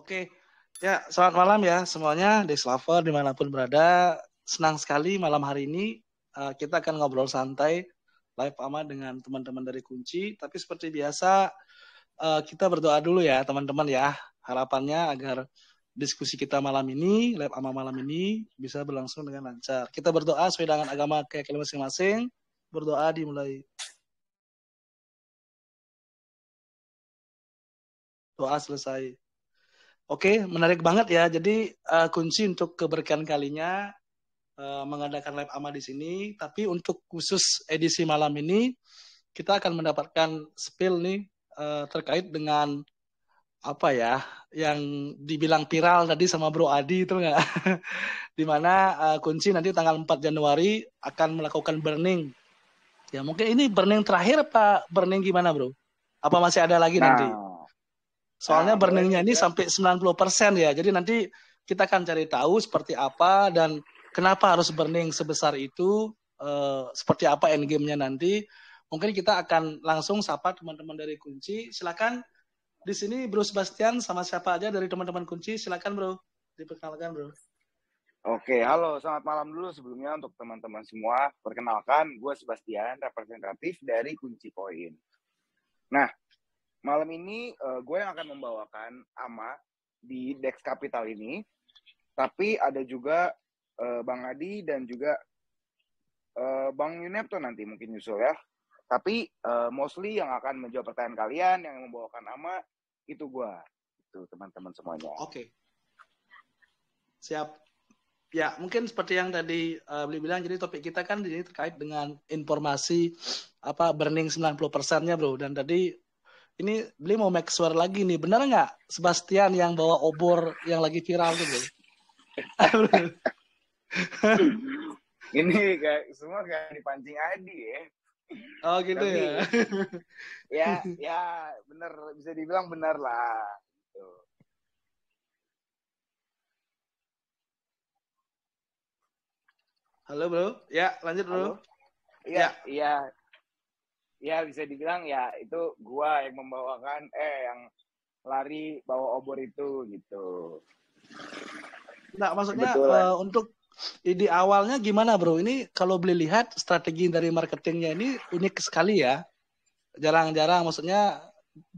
Oke, ya selamat malam ya semuanya, Dex Lover dimanapun berada. Senang sekali malam hari ini kita akan ngobrol santai live ama dengan teman-teman dari Kunci. Tapi seperti biasa kita berdoa dulu ya teman-teman ya. Harapannya agar diskusi kita malam ini, live ama malam ini bisa berlangsung dengan lancar. Kita berdoa sesuai dengan agama keyakinan masing-masing. Berdoa dimulai. Doa selesai. Oke, menarik banget ya. Jadi kunci untuk keberkahan kalinya mengadakan live ama di sini. Tapi untuk khusus edisi malam ini kita akan mendapatkan spill nih terkait dengan apa ya yang dibilang viral tadi sama Bro Adi itu nggak? Dimana kunci nanti tanggal 4 Januari akan melakukan burning. Ya mungkin ini burning terakhir apa burning gimana Bro? Apa masih ada lagi nanti? Soalnya burningnya ini sampai 90% ya. Jadi nanti kita akan cari tahu seperti apa dan kenapa harus burning sebesar itu, seperti apa endgame-nya nanti. Mungkin kita akan langsung sapa teman-teman dari Kunci. Silakan di sini Bro Sebastian sama siapa aja dari teman-teman Kunci. Silakan Bro, diperkenalkan Bro. Oke, halo, selamat malam dulu sebelumnya untuk teman-teman semua. Perkenalkan, gue Sebastian, representatif dari Kunci Poin. Nah, malam ini gue yang akan membawakan ama di Dex Capital ini. Tapi ada juga Bang Adi dan juga Bang Yunepto nanti mungkin nyusul ya. Tapi mostly yang akan menjawab pertanyaan kalian, yang membawakan ama, itu gue. Itu teman-teman semuanya. Oke. Siap. Ya, mungkin seperti yang tadi beliau bilang, jadi topik kita kan ini terkait dengan informasi burning 90%-nya, Bro. Dan tadi ini beli mau make sure lagi nih, benar nggak Sebastian yang bawa obor yang lagi viral tuh, Bro? Ini kayak semua kayak dipancing Adi ya. Oh gitu. Tapi, ya bener, bisa dibilang benar lah. Gitu. Halo Bro, ya lanjut Bro. Iya, bisa dibilang ya itu gua yang membawakan yang lari bawa obor itu gitu. Nah maksudnya untuk ide awalnya gimana Bro? Ini kalau beli lihat strategi dari marketingnya ini unik sekali ya. Jarang-jarang maksudnya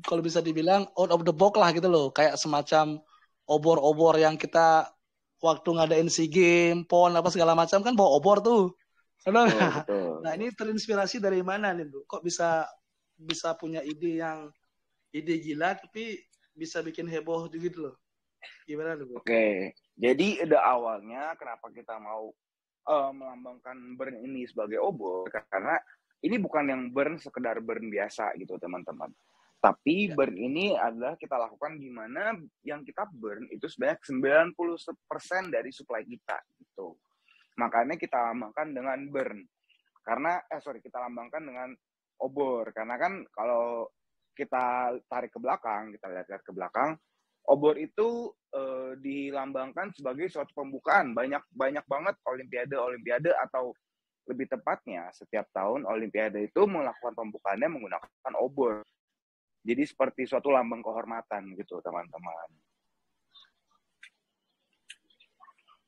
kalau bisa dibilang out of the box lah gitu loh. Kayak semacam obor-obor yang kita waktu ngadain SEA Games, PON apa segala macam kan bawa obor tuh. Betul. Nah ini terinspirasi dari mana nih Bro? Kok bisa punya ide gila tapi bisa bikin heboh gitu loh. Gimana tuh Bro? Oke, jadi ide awalnya kenapa kita mau melambangkan burn ini sebagai obor, karena ini bukan yang burn sekedar burn biasa gitu teman-teman. Tapi burn ini adalah kita lakukan di mana yang kita burn itu sebanyak 90% dari supply kita gitu. Makanya kita lambangkan dengan burn. Kita lambangkan dengan obor. Karena kan kalau kita tarik ke belakang, kita lihat ke belakang, obor itu dilambangkan sebagai suatu pembukaan. Banyak banget olimpiade atau lebih tepatnya setiap tahun olimpiade itu melakukan pembukaannya menggunakan obor. Jadi seperti suatu lambang kehormatan gitu teman-teman.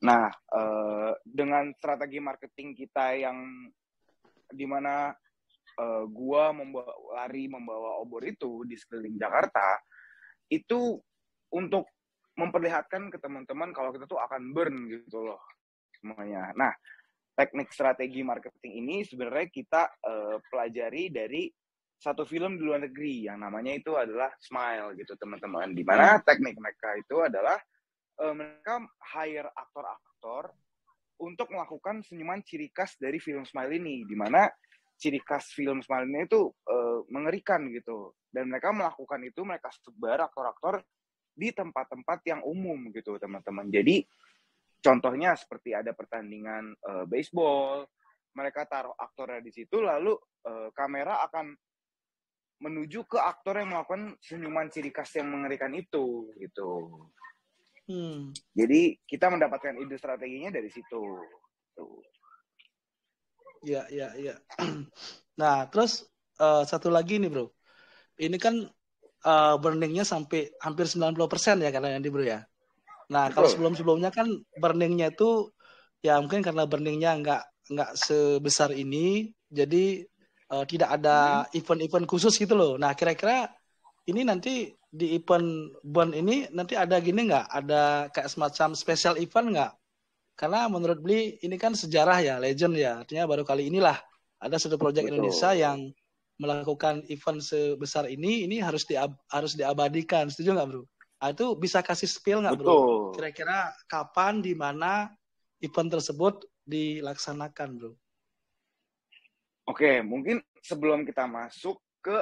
Nah, dengan strategi marketing kita yang dimana gua membawa obor itu di sekeliling Jakarta, itu untuk memperlihatkan ke teman-teman kalau kita tuh akan burn gitu loh semuanya. Nah, teknik strategi marketing ini sebenarnya kita pelajari dari satu film di luar negeri yang namanya itu adalah Smile gitu teman-teman. Di mana teknik mereka itu adalah mereka hire aktor-aktor untuk melakukan senyuman ciri khas dari film Smile ini. Di mana ciri khas film Smile ini itu mengerikan gitu. Dan mereka melakukan itu, mereka sebar aktor-aktor di tempat-tempat yang umum gitu teman-teman. Jadi contohnya seperti ada pertandingan baseball, mereka taruh aktornya di situ, lalu kamera akan menuju ke aktor yang melakukan senyuman ciri khas yang mengerikan itu gitu. Jadi kita mendapatkan ide strateginya dari situ. Iya. Nah terus satu lagi nih Bro, ini kan burningnya sampai hampir 90% ya karena Bro ya. Nah, kalau Betul. sebelum-sebelumnya kan burningnya itu ya mungkin karena burningnya nggak sebesar ini, jadi tidak ada event-event khusus gitu loh. Nah, kira-kira ini nanti di event burn ini nanti ada gini nggak? Ada kayak semacam special event nggak? Karena menurut Bli ini kan sejarah ya, legend ya. Artinya baru kali inilah ada satu proyek Indonesia Betul. yang melakukan event sebesar ini harus diabadikan. Setuju nggak, Bro? Nah, itu bisa kasih spill nggak, Bro? Betul. Kira-kira kapan, di mana event tersebut dilaksanakan, Bro? Oke, mungkin sebelum kita masuk ke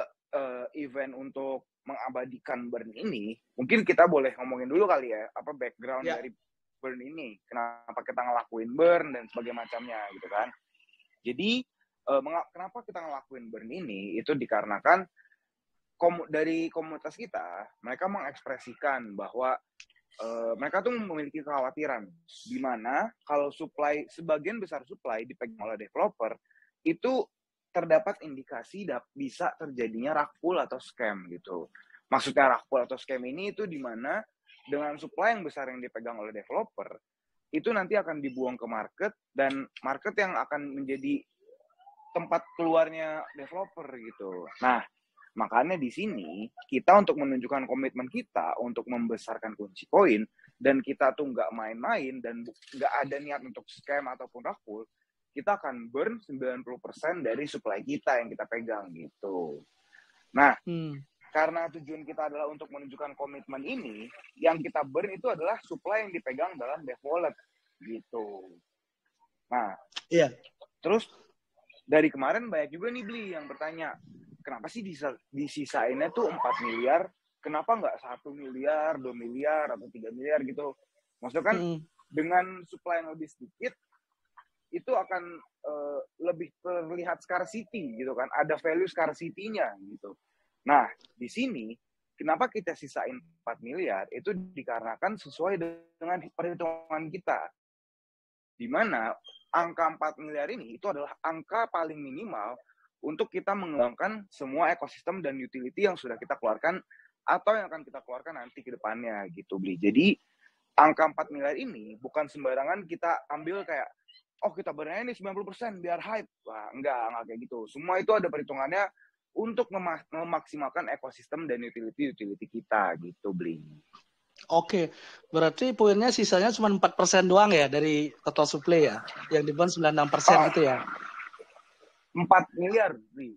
event untuk mengabadikan burn ini, mungkin kita boleh ngomongin dulu kali ya, apa background Ya. dari burn ini, kenapa kita ngelakuin burn dan sebagainya macamnya gitu kan. Jadi kenapa kita ngelakuin burn ini itu dikarenakan dari komunitas kita, mereka mengekspresikan bahwa mereka tuh memiliki kekhawatiran di mana kalau sebagian besar supply dipegang oleh developer itu terdapat indikasi bisa terjadinya rug pull atau scam gitu. Maksudnya rug pull atau scam ini itu di mana dengan supply yang besar yang dipegang oleh developer itu nanti akan dibuang ke market dan market yang akan menjadi tempat keluarnya developer gitu. Nah, makanya di sini kita untuk menunjukkan komitmen kita untuk membesarkan kunci koin dan kita tuh nggak main-main dan nggak ada niat untuk scam ataupun rug pull, kita akan burn 90% dari supply kita yang kita pegang gitu. Nah, karena tujuan kita adalah untuk menunjukkan komitmen ini, yang kita burn itu adalah supply yang dipegang dalam Dev Wallet gitu. Nah, terus dari kemarin banyak juga nih Bli yang bertanya, kenapa sih disisainnya tuh 4 miliar, kenapa nggak 1 miliar, 2 miliar, atau 3 miliar gitu. Maksudnya kan dengan supply yang lebih sedikit, itu akan lebih terlihat scarcity gitu kan, ada value scarcity-nya gitu. Nah, di sini, kenapa kita sisain 4 miliar, itu dikarenakan sesuai dengan perhitungan kita. Di mana angka 4 miliar ini itu adalah angka paling minimal untuk kita mengembangkan semua ekosistem dan utility yang sudah kita keluarkan atau yang akan kita keluarkan nanti ke depannya gitu, Bli. Jadi angka 4 miliar ini bukan sembarangan kita ambil kayak oh kita bernanya ini 90% biar hype. Wah, enggak kayak gitu. Semua itu ada perhitungannya untuk memaksimalkan ekosistem dan utility kita gitu, Bli. Oke, berarti poinnya sisanya cuma 4% doang ya dari total supply ya, yang di burn 96% gitu ya? 4 miliar, Bli.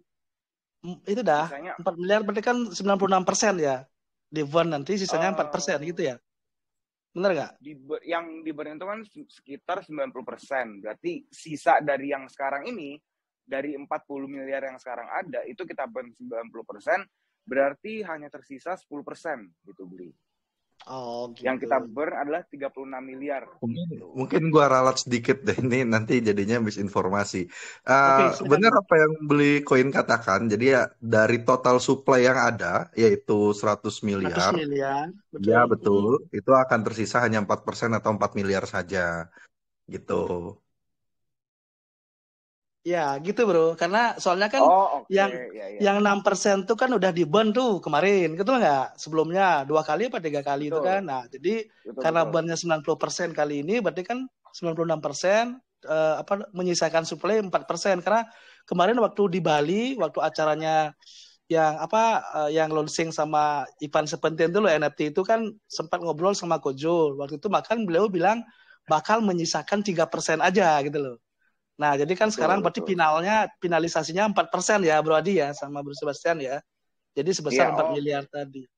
Itu dah, sisanya 4 miliar berarti kan 96% ya, di burn nanti sisanya 4% gitu ya? Bener nggak? Yang di burn itu kan sekitar 90%, berarti sisa dari yang sekarang ini, dari 40 miliar yang sekarang ada, itu kita burn 90%, berarti hanya tersisa 10% gitu, Bli. Oh, gitu. Yang kita burn adalah 36 miliar. Mungkin gua ralat sedikit deh, ini nanti jadinya misinformasi. Benar apa yang beli koin katakan, jadi ya dari total supply yang ada, yaitu 100 miliar. 100 miliar, betul. Ya, betul. Itu akan tersisa hanya 4% atau 4 miliar saja. Gitu. Ya, gitu bro. Karena soalnya kan yang 6% itu kan udah di burn tuh kemarin, gitu nggak? Sebelumnya 2 kali apa 3 kali itu kan. Nah, jadi karena burnnya 90% kali ini, berarti kan 96% menyisakan supply 4%. Karena kemarin waktu di Bali, waktu acaranya yang launching sama Ivan Sepentin dulu NFT itu kan sempat ngobrol sama Kojo. Waktu itu makan beliau bilang bakal menyisakan 3% aja gitu loh. Nah, jadi kan sekarang berarti finalisasinya 4% ya, Bro Adi ya, sama Bro Sebastian ya. Jadi sebesar 4 miliar tadi.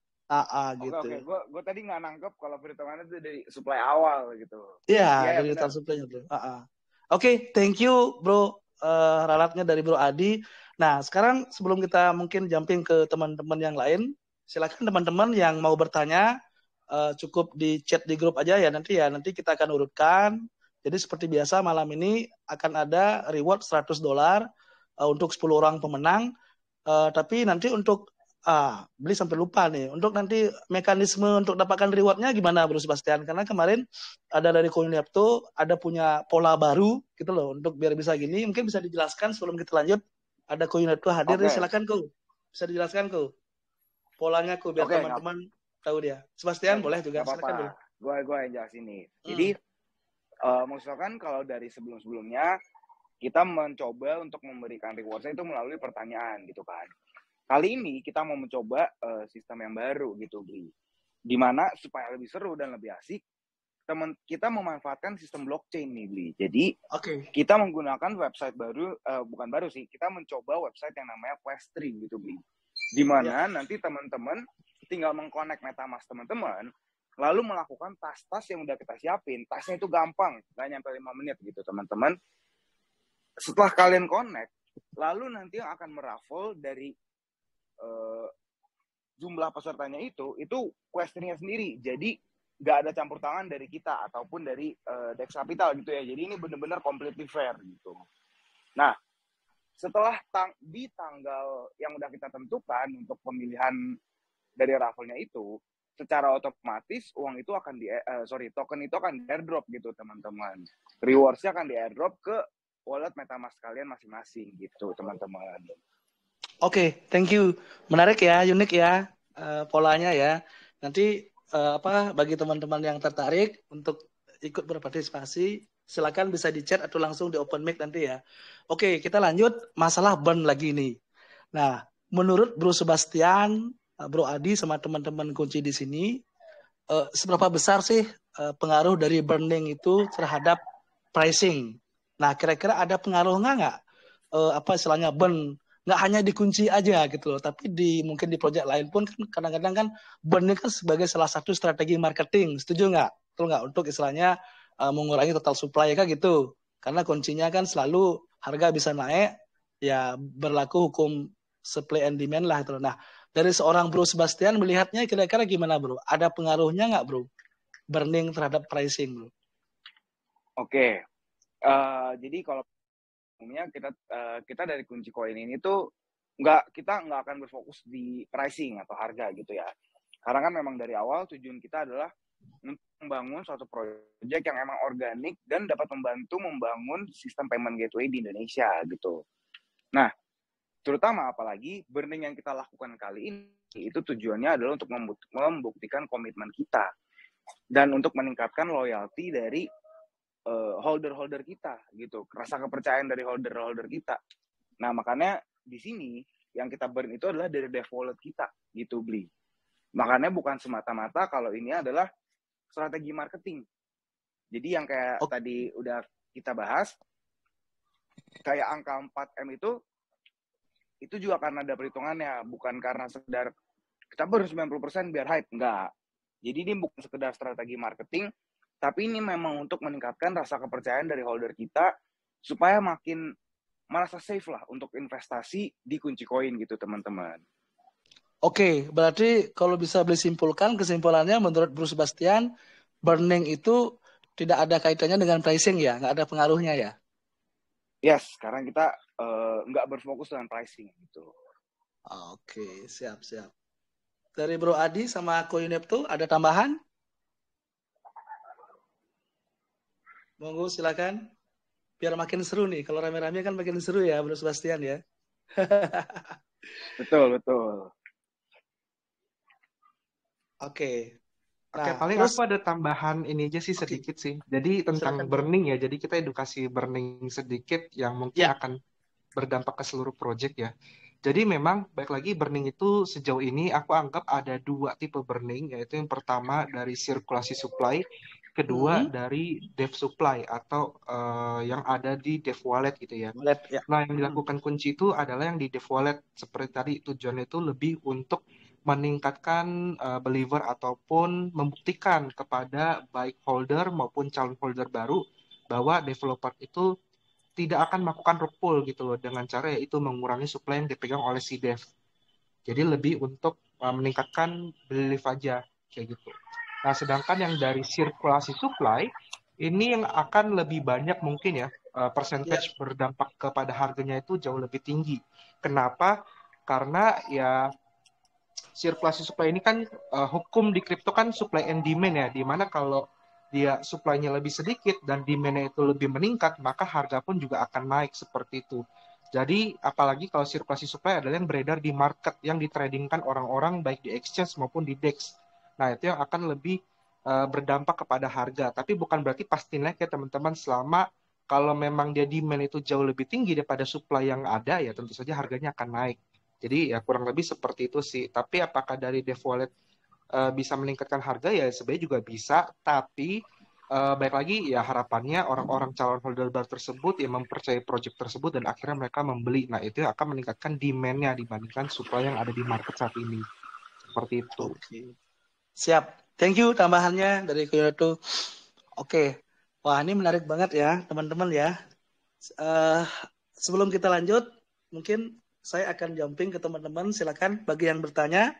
Gitu. Oke. Gue tadi nggak nangkep kalau perhitungannya itu dari supply awal gitu. Iya, dari total supply-nya Bro. Oke, thank you Bro ralatnya dari Bro Adi. Nah, sekarang sebelum kita mungkin jumping ke teman-teman yang lain, silakan teman-teman yang mau bertanya cukup di chat di grup aja ya nanti kita akan urutkan. Jadi seperti biasa malam ini akan ada reward $100 untuk 10 orang pemenang. Tapi nanti untuk beli sampai lupa nih. Untuk nanti mekanisme untuk dapatkan rewardnya gimana Bro Sebastian? Karena kemarin ada dari CoinLab tuh ada punya pola baru gitu loh untuk biar bisa gini. Mungkin bisa dijelaskan sebelum kita lanjut. Ada CoinLab tuh hadir, silakan Ko. Bisa dijelaskan Ko. polanya aku biar Oke, teman-teman tahu dia. Sebastian boleh juga, nggak silakan dulu. apa-apa. Gue yang jelasin nih. Jadi misalkan kalau dari sebelum-sebelumnya kita mencoba untuk memberikan rewardnya itu melalui pertanyaan gitu kan. Kali ini kita mau mencoba sistem yang baru gitu, Bli. Dimana supaya lebih seru dan lebih asik, kita memanfaatkan sistem blockchain nih, Bli. Jadi kita menggunakan website baru, bukan baru sih, kita mencoba website yang namanya Questream gitu, Bli. Dimana nanti teman-teman tinggal mengconnect MetaMask teman-teman, lalu melakukan tas-tas yang udah kita siapin. Tasnya itu gampang, nggak nyampe 5 menit gitu, teman-teman. Setelah kalian connect, lalu nanti yang akan meraffle dari jumlah pesertanya itu questionnya sendiri. Jadi nggak ada campur tangan dari kita ataupun dari Dex Capital gitu ya. Jadi ini benar-benar completely fair gitu. Nah, setelah di tanggal yang udah kita tentukan untuk pemilihan dari raffle-nya itu, secara otomatis uang itu akan token itu akan di airdrop gitu, teman-teman. Rewards-nya akan di airdrop ke wallet MetaMask kalian masing-masing gitu, teman-teman. Oke, thank you. Menarik ya, unik ya polanya ya. Nanti bagi teman-teman yang tertarik untuk ikut berpartisipasi, silakan bisa di chat atau langsung di open mic nanti ya. Oke, kita lanjut masalah burn lagi nih. Nah, menurut Bro Sebastian, Bro Adi sama teman-teman kunci di sini, seberapa besar sih pengaruh dari burning itu terhadap pricing? Nah, kira-kira ada pengaruhnya nggak? Istilahnya burn nggak hanya dikunci aja gitu loh, tapi mungkin di project lain pun kan kadang-kadang kan burn ini kan sebagai salah satu strategi marketing. Setuju nggak? Betul nggak? Untuk istilahnya mengurangi total supply kan gitu. Karena kuncinya kan selalu harga bisa naik, ya berlaku hukum supply and demand lah gitu. Nah, dari seorang Bro Sebastian melihatnya kira-kira gimana, Bro? Ada pengaruhnya nggak, Bro? Burning terhadap pricing, Bro? Oke. Jadi kalau umumnya kita dari kunci koin ini tuh kita nggak akan berfokus di pricing atau harga gitu ya. Karena kan memang dari awal tujuan kita adalah membangun suatu proyek yang emang organik dan dapat membantu membangun sistem payment gateway di Indonesia gitu. Nah, terutama apalagi burning yang kita lakukan kali ini itu tujuannya adalah untuk membuktikan komitmen kita dan untuk meningkatkan loyalty dari holder-holder kita gitu, rasa kepercayaan dari holder-holder kita. Nah, makanya di sini yang kita burn itu adalah dari dev wallet kita gitu, Bli. Makanya bukan semata-mata kalau ini adalah strategi marketing. Jadi yang kayak tadi udah kita bahas, kayak angka 4M itu juga karena ada perhitungannya, bukan karena sekedar kita burn 90% biar hype, enggak. Jadi ini bukan sekedar strategi marketing, tapi ini memang untuk meningkatkan rasa kepercayaan dari holder kita supaya makin merasa safe lah untuk investasi di kunci koin gitu, teman-teman. Oke, berarti kalau bisa disimpulkan, kesimpulannya menurut Bruce Sebastian, burning itu tidak ada kaitannya dengan pricing ya, nggak ada pengaruhnya ya? Yes, sekarang kita nggak berfokus dengan pricing gitu. Oke, siap. Dari Bro Adi sama Koinepto ada tambahan? Monggo silakan. Biar makin seru nih. Kalau rame-rame kan makin seru ya, Bro Sebastian ya. Betul. Oke. Nah, paling terus, aku ada tambahan ini aja sih sedikit sih. Jadi tentang burning ya. Jadi kita edukasi burning sedikit yang mungkin akan berdampak ke seluruh project ya. Jadi memang baik lagi burning itu sejauh ini aku anggap ada 2 tipe burning, yaitu yang pertama dari sirkulasi supply, kedua dari dev supply atau yang ada di dev wallet gitu ya. Nah, yang dilakukan kunci itu adalah yang di dev wallet, seperti tadi tujuannya itu lebih untuk meningkatkan believer ataupun membuktikan kepada baik holder maupun calon holder baru bahwa developer itu tidak akan melakukan rug pull gitu loh, dengan cara yaitu mengurangi supply yang dipegang oleh si dev. Jadi lebih untuk meningkatkan belief aja kayak gitu. Nah, sedangkan yang dari sirkulasi supply ini yang akan lebih banyak mungkin ya percentage berdampak kepada harganya itu jauh lebih tinggi. Kenapa? Karena ya sirkulasi supply ini kan hukum di kripto kan supply and demand ya, dimana kalau dia supply-nya lebih sedikit dan demand-nya itu lebih meningkat, maka harga pun juga akan naik seperti itu. Jadi apalagi kalau sirkulasi supply adalah yang beredar di market, yang ditradingkan orang-orang baik di exchange maupun di DEX. Nah, itu yang akan lebih berdampak kepada harga. Tapi bukan berarti pasti naik ya teman-teman, selama kalau memang dia demand itu jauh lebih tinggi daripada supply yang ada, ya tentu saja harganya akan naik. Jadi ya kurang lebih seperti itu sih. Tapi apakah dari Dev Wallet bisa meningkatkan harga? Ya sebenarnya juga bisa, tapi baik lagi ya harapannya orang-orang calon holder baru tersebut yang mempercayai project tersebut dan akhirnya mereka membeli. Nah, itu akan meningkatkan demand-nya dibandingkan supply yang ada di market saat ini. Seperti itu. Oke. Siap. Thank you tambahannya dari Kyoto. Oke. Wah, ini menarik banget ya, teman-teman ya. Sebelum kita lanjut, mungkin saya akan jumping ke teman-teman. Silakan bagi yang bertanya,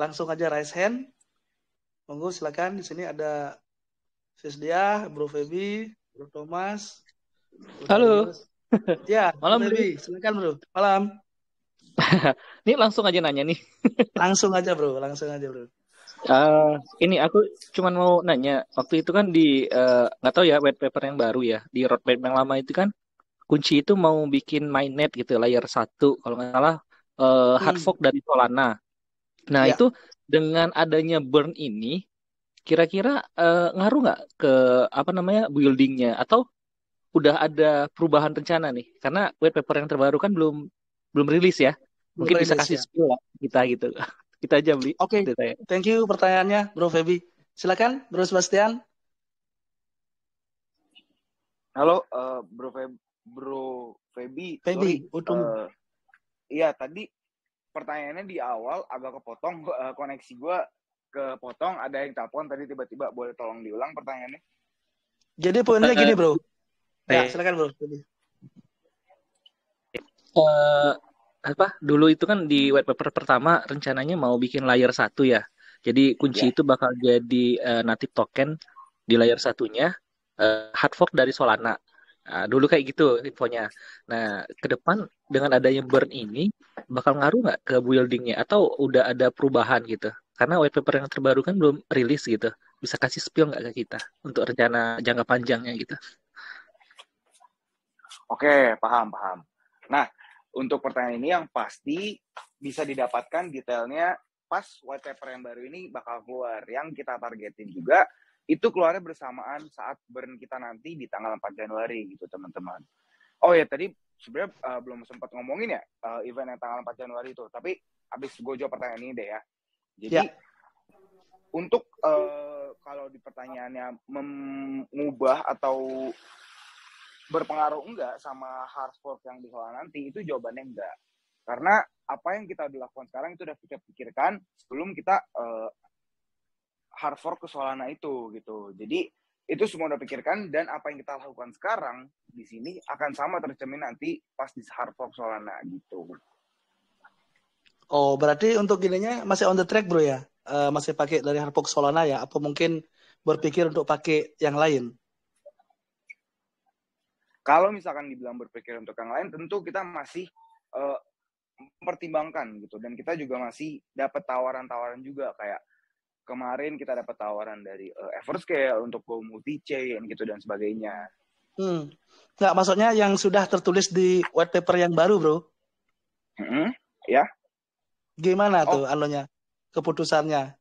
langsung aja raise hand. Monggo silakan. Di sini ada Fisdia, Bro Feby, Bro Thomas, Bro Halo. Darius. Ya, Malam, Bro Feby, silakan Bro. Malam. Ini langsung aja nanya nih. Langsung aja Bro, langsung aja Bro. Ini aku cuman mau nanya, waktu itu kan di nggak tahu ya white paper yang baru ya, di roadmap yang lama itu kan kunci itu mau bikin mainnet gitu layer 1 kalau nggak salah hard fork dari Solana. Nah, Ya. itu dengan adanya burn ini kira-kira ngaruh nggak ke apa namanya buildingnya, atau udah ada perubahan rencana nih? Karena white paper yang terbaru kan belum rilis ya. Mungkin bisa Rilis, kasih ya. spill lah kita gitu. Kita aja beli. Oke. Thank you pertanyaannya Bro Feby. Silakan Bro Sebastian. Halo, Bro Feby. Sorry. Iya, tadi pertanyaannya di awal agak kepotong, koneksi gue kepotong, ada yang telepon tadi tiba-tiba, boleh tolong diulang pertanyaannya? Jadi poinnya gini Bro. Ya, silakan Bro. Dulu itu kan di white paper pertama rencananya mau bikin layer 1 ya. Jadi kunci itu bakal jadi native token di layer 1-nya, hard fork dari Solana. Nah, dulu kayak gitu infonya. Nah, ke depan dengan adanya burn ini bakal ngaruh nggak ke buildingnya, atau udah ada perubahan gitu? Karena white paper yang terbaru kan belum rilis gitu. Bisa kasih spill nggak ke kita untuk rencana jangka panjangnya gitu? Oke, paham. Nah, untuk pertanyaan ini yang pasti bisa didapatkan detailnya pas white paper yang baru ini bakal keluar. Yang kita targetin juga itu keluarnya bersamaan saat burn kita nanti di tanggal 4 Januari gitu, teman-teman. Oh ya, tadi sebenarnya belum sempat ngomongin ya event yang tanggal 4 Januari itu. Tapi habis gue jawab pertanyaan ini deh ya. Jadi untuk kalau di pertanyaannya mengubah atau berpengaruh enggak sama hard fork yang di Solana nanti, itu jawabannya enggak. Karena apa yang kita lakukan sekarang itu udah kita pikirkan sebelum kita hard fork ke Solana itu gitu. Jadi itu semua udah pikirkan, dan apa yang kita lakukan sekarang di sini akan sama tercermin nanti pas di hard fork Solana gitu. Oh, berarti untuk ininya masih on the track Bro ya? Masih pakai dari hard fork Solana ya? Apa mungkin berpikir untuk pakai yang lain? Kalau misalkan dibilang berpikir untuk yang lain, tentu kita masih mempertimbangkan gitu, dan kita juga masih dapat tawaran-tawaran juga, kayak kemarin kita dapat tawaran dari Everscale untuk go multi-chain gitu dan sebagainya. Nggak, maksudnya yang sudah tertulis di white paper yang baru Bro? Ya. Gimana tuh anunya, keputusannya?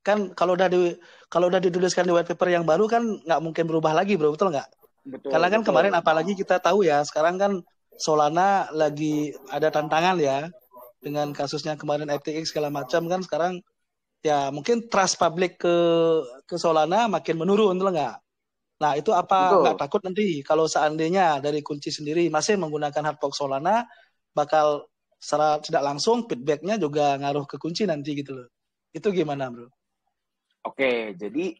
Kan kalau udah dituliskan di white paper yang baru kan nggak mungkin berubah lagi Bro, betul nggak? Betul, Karena kan kemarin apalagi kita tahu ya, sekarang kan Solana lagi ada tantangan ya, dengan kasusnya kemarin FTX segala macam kan. Sekarang ya mungkin trust publik ke Solana makin menurun, betul nggak? Nah itu apa nggak takut nanti kalau seandainya dari kunci sendiri masih menggunakan hard fork Solana, bakal secara tidak langsung feedbacknya juga ngaruh ke kunci nanti gitu loh. Itu gimana Bro? Oke, jadi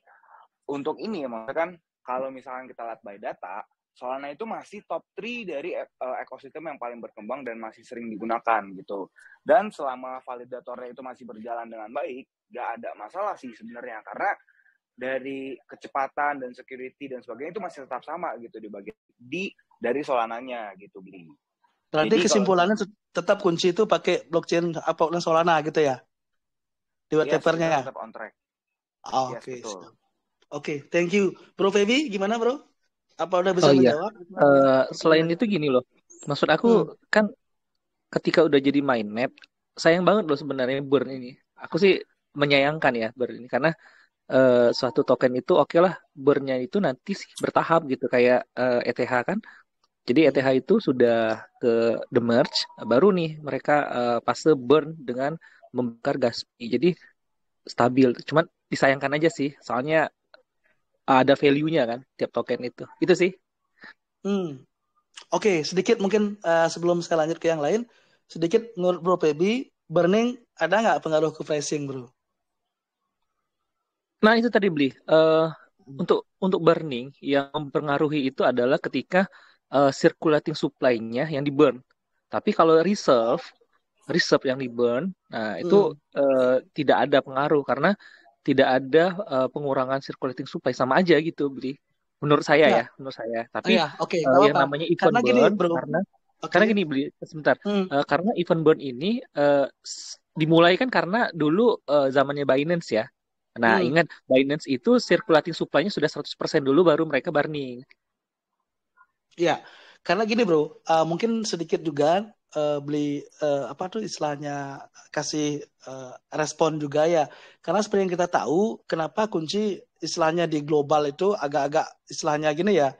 untuk ini ya, maksudnya kan kalau misalkan kita lihat by data, Solana itu masih top 3 dari ekosistem yang paling berkembang dan masih sering digunakan gitu. Dan selama validatornya itu masih berjalan dengan baik, nggak ada masalah sih sebenarnya, karena dari kecepatan dan security dan sebagainya itu masih tetap sama gitu dari Solananya gitu, Bli. Berarti kesimpulannya tetap kunci itu pakai blockchain Solana gitu ya? Di white papernya. Tetap on track. Oke, thank you. Bro Feby, gimana Bro? Apa udah bisa menjawab? Selain itu gini loh, Maksud aku kan ketika udah jadi mainnet, sayang banget loh sebenarnya burn ini. Aku sih menyayangkan ya burn ini karena suatu token itu oke lah burn-nya itu nanti sih bertahap gitu kayak ETH kan. Jadi ETH itu sudah ke the merge, baru nih mereka fase burn dengan membakar gas. Jadi stabil. Cuman disayangkan aja sih, soalnya ada value-nya kan tiap token itu. Itu sih. Oke, sedikit mungkin sebelum saya lanjut ke yang lain, sedikit menurut Bro Pebi, burning ada nggak pengaruh ke pricing, Bro? Nah itu tadi beli. Untuk burning yang mempengaruhi itu adalah ketika circulating supply-nya yang di burn. Tapi kalau reserve yang di burn, nah itu tidak ada pengaruh karena tidak ada pengurangan circulating supply, sama aja gitu beli. Menurut saya Nah, ya, menurut saya. Tapi oke, nggak yang apa-apa. namanya event Karena gini, burn Bro. karena gini beli sebentar. Karena event burn ini dimulai kan karena dulu zamannya Binance ya. Nah, ingat Binance itu circulating supply-nya sudah 100% dulu baru mereka burning. Iya, karena gini Bro, mungkin sedikit juga beli apa tuh istilahnya kasih respon juga ya. Karena seperti yang kita tahu, kenapa kunci istilahnya di global itu agak-agak istilahnya gini ya,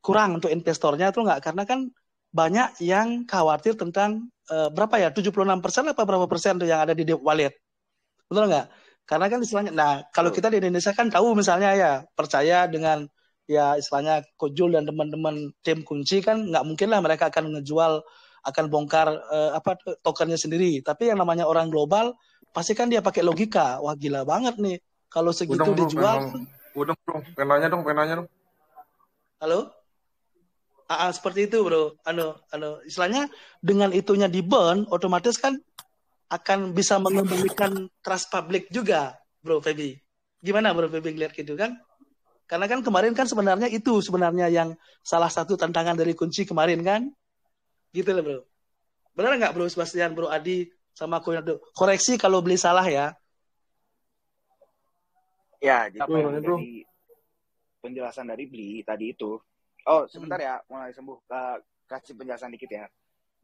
kurang untuk investornya tuh nggak, karena kan banyak yang khawatir tentang berapa ya, 76% apa berapa persen tuh yang ada di deep wallet. Betul nggak? Karena kan istilahnya, nah kalau kita di Indonesia kan tahu misalnya ya, percaya dengan ya istilahnya Kojul dan teman-teman tim kunci kan nggak mungkin lah mereka akan ngejual, akan bongkar apa tokennya sendiri. Tapi yang namanya orang global pasti kan dia pakai logika. Wah gila banget nih kalau segitu dijual. Udah bro, penanya dong. Halo? Seperti itu bro. Istilahnya dengan itunya di burn, otomatis kan akan bisa mengembalikan trust publik juga, Bro Feby. Gimana Bro Feby ngeliat gitu kan? Karena kan kemarin kan sebenarnya itu yang salah satu tantangan dari kunci kemarin kan? Gitu loh Bro. Benar nggak Bro Sebastian, Bro Adi, sama Koinado? Koreksi kalau beli salah ya. Ya, jadi apa yang dari penjelasan dari beli tadi itu. Oh, sebentar ya, mulai sembuh. Kasih penjelasan dikit ya.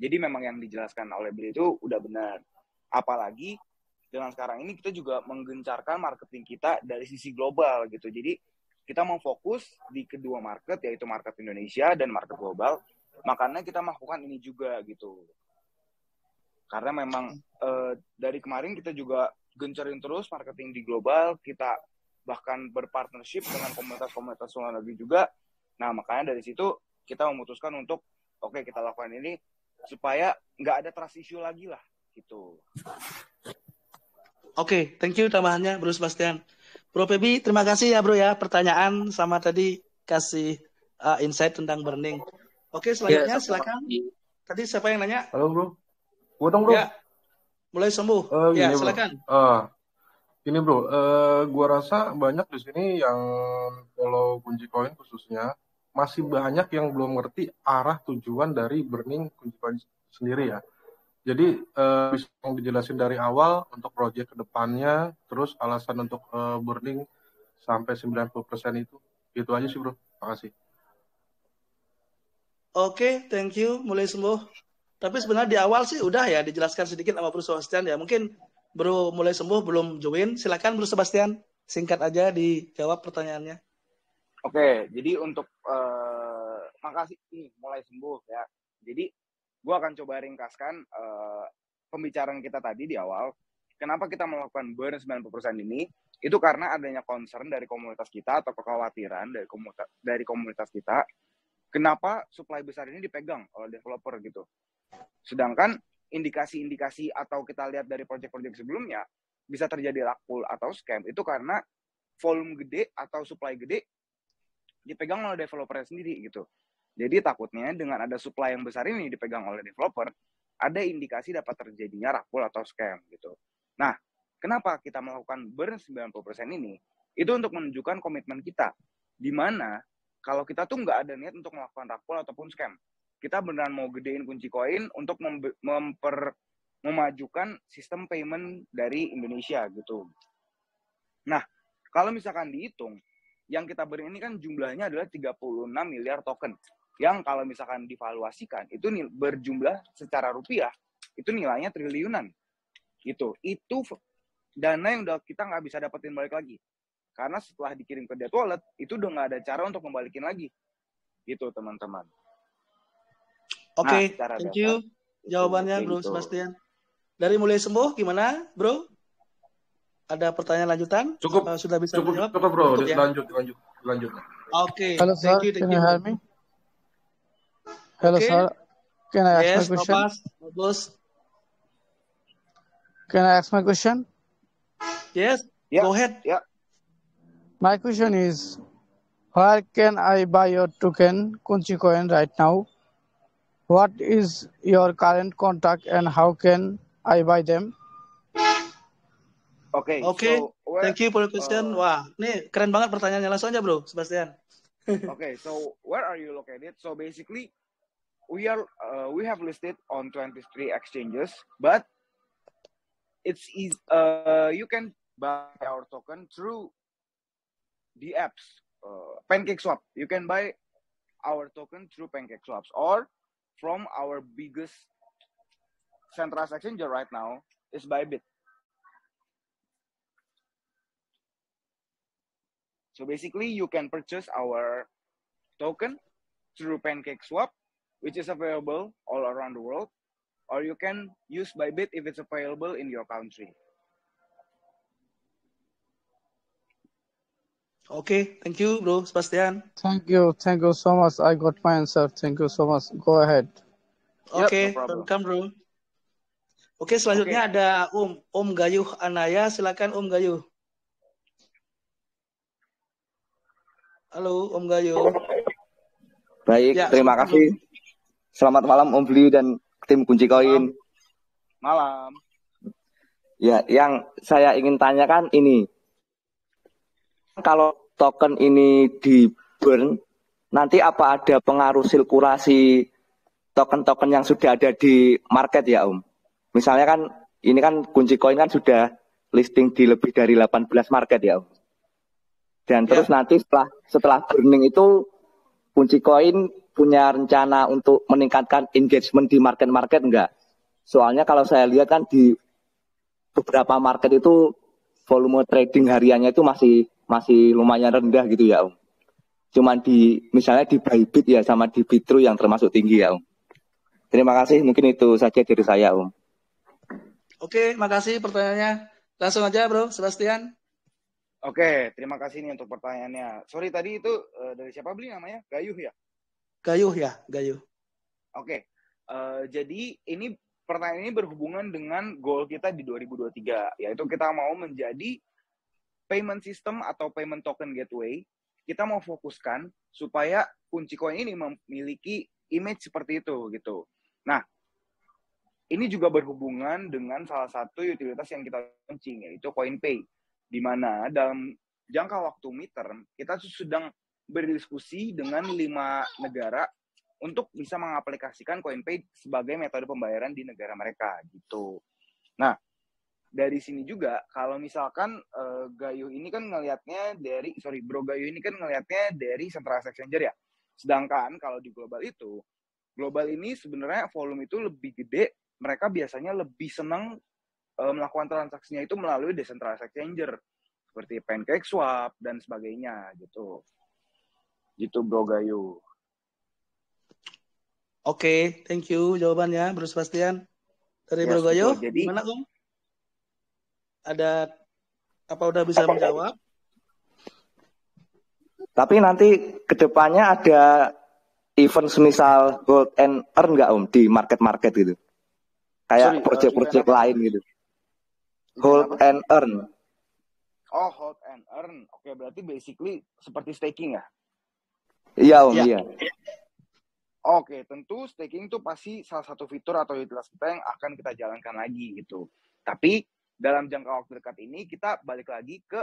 Jadi memang yang dijelaskan oleh beli itu udah benar. Apalagi dengan sekarang ini kita juga menggencarkan marketing kita dari sisi global gitu. Jadi kita mau fokus di kedua market, yaitu market Indonesia dan market global. Makanya kita melakukan ini juga gitu. Karena memang dari kemarin kita juga gencarin terus marketing di global. Kita bahkan berpartnership dengan komunitas-komunitas luar negeri juga. Nah makanya dari situ kita memutuskan untuk oke, kita lakukan ini supaya nggak ada trust issue lagi lah gitu. Oke, thank you tambahannya Bro Sebastian. Bro Pebi, terima kasih ya Bro ya pertanyaan sama tadi kasih insight tentang burning. Oke, selanjutnya silakan. Tadi siapa yang nanya? Halo Bro. Gua dong Bro. Ya, mulai sembuh. Ya, silakan. Ini Bro, gua rasa banyak di sini yang follow kunci koin khususnya masih banyak yang belum ngerti arah tujuan dari burning kunci koin sendiri ya. Jadi bisa dijelasin dari awal untuk project kedepannya, terus alasan untuk burning sampai 90% itu. Gitu aja sih Bro, makasih. Oke, thank you, mulai sembuh. Tapi sebenarnya di awal sih udah ya dijelaskan sedikit sama Bro Sebastian ya. Mungkin Bro mulai sembuh belum join, silakan Bro Sebastian, singkat aja dijawab pertanyaannya. Oke, jadi untuk makasih nih mulai sembuh ya. Jadi gue akan coba ringkaskan pembicaraan kita tadi di awal. Kenapa kita melakukan burn 90% ini? Itu karena adanya concern dari komunitas kita atau kekhawatiran dari komunitas kita. Kenapa supply besar ini dipegang oleh developer gitu. Sedangkan indikasi-indikasi atau kita lihat dari project-project sebelumnya bisa terjadi rug pull atau scam itu karena volume gede atau supply gede dipegang oleh developer sendiri gitu. Jadi takutnya dengan ada supply yang besar ini dipegang oleh developer, ada indikasi dapat terjadinya rug pull atau scam gitu. Nah, kenapa kita melakukan burn 90% ini? Itu untuk menunjukkan komitmen kita. Di mana kalau kita tuh nggak ada niat untuk melakukan rug pull ataupun scam. Kita beneran mau gedein kunci koin untuk memajukan sistem payment dari Indonesia gitu. Nah, kalau misalkan dihitung, yang kita beri ini kan jumlahnya adalah 36 miliar token. yang kalau misalkan divaluasikan itu berjumlah secara rupiah itu nilainya triliunan gitu. Itu dana yang udah kita nggak bisa dapetin balik lagi karena setelah dikirim ke debt wallet itu udah nggak ada cara untuk membalikin lagi gitu teman-teman. Oke, thank you jawabannya Bro gitu. Sebastian. Dari Mulai Sembuh gimana Bro? Ada pertanyaan lanjutan? Cukup, sudah bisa menjawab? cukup bro, Cukup, ya? lanjut. Oke, Hello sir, thank you. can you hear me? Hello Okay. sir, can I ask Yes, my question? bagus. Can I ask my question? Yes, Yeah. go ahead. Yeah. My question is, where can I buy your token Kunchi coin right now? What is your current contact and how can I buy them? Okay. So, thank you for the question. Wah, ini keren banget pertanyaannya. Langsung aja Bro Sebastian. Okay, so where are you located? So basically, we have listed on 23 exchanges, but it's easy. You can buy our token through the apps. PancakeSwap. You can buy our token through PancakeSwaps or from our biggest centralized exchange right now is Bybit. So basically, you can purchase our token through PancakeSwap, which is available all around the world, or you can use Bybit if it's available in your country. Okay, thank you, Bro Sebastian. Thank you so much. I got my answer. Thank you so much. Go ahead. Okay, no problem. welcome, Bro. Oke, selanjutnya ada Om Gayuh Anaya. Silakan Om Gayuh. Halo, Om Gayuh. Baik, ya, terima kasih. Selamat malam Om Bli dan tim Kunci Koin. Malam. Ya, yang saya ingin tanyakan ini. Kalau token ini di burn, nanti apa ada pengaruh sirkulasi token-token yang sudah ada di market ya Om? Misalnya kan, ini kan Kunci Koin kan sudah listing di lebih dari 18 market ya Om. Dan terus nanti setelah burning itu Kunci Koin punya rencana untuk meningkatkan engagement di market-market enggak? Soalnya kalau saya lihat kan di beberapa market itu volume trading hariannya itu masih lumayan rendah gitu ya Om. Cuman misalnya di Bybit ya sama di Bitru yang termasuk tinggi ya Om. Terima kasih, mungkin itu saja dari saya Om. Oke, makasih pertanyaannya. Langsung aja Bro Sebastian. Oke, terima kasih nih untuk pertanyaannya. Sorry tadi itu dari siapa Bli namanya? Gayuh ya? Gayuh. Oke, jadi ini pertanyaan ini berhubungan dengan goal kita di 2023, yaitu kita mau menjadi payment system atau payment token gateway. Kita mau fokuskan supaya Kunci Koin ini memiliki image seperti itu gitu. Nah, ini juga berhubungan dengan salah satu utilitas yang kita launching, yaitu CoinPay. Di mana dalam jangka waktu midterm, kita sedang berdiskusi dengan 5 negara untuk bisa mengaplikasikan CoinPay sebagai metode pembayaran di negara mereka gitu. Nah, dari sini juga kalau misalkan Gayuh ini kan ngelihatnya Bro Gayuh ini kan ngelihatnya dari centralized exchanger ya. Sedangkan kalau di global ini sebenarnya volume itu lebih gede, mereka biasanya lebih senang melakukan transaksinya itu melalui decentralized exchanger seperti PancakeSwap dan sebagainya gitu. Gitu Bro Gayuh. Oke, thank you jawabannya Bro Sebastian. Dari Bro Gayuh, gimana Om? Ada apa udah bisa menjawab? Tapi nanti kedepannya ada event semisal hold and earn nggak Om di market-market gitu? Kayak project-project lain gitu. Hold and earn. Oh, hold and earn. Oke, berarti basically seperti staking ya? Iya Om, iya. Oke, tentu staking itu pasti salah satu fitur atau utilitas kita yang akan kita jalankan lagi gitu. Tapi dalam jangka waktu dekat ini kita balik lagi ke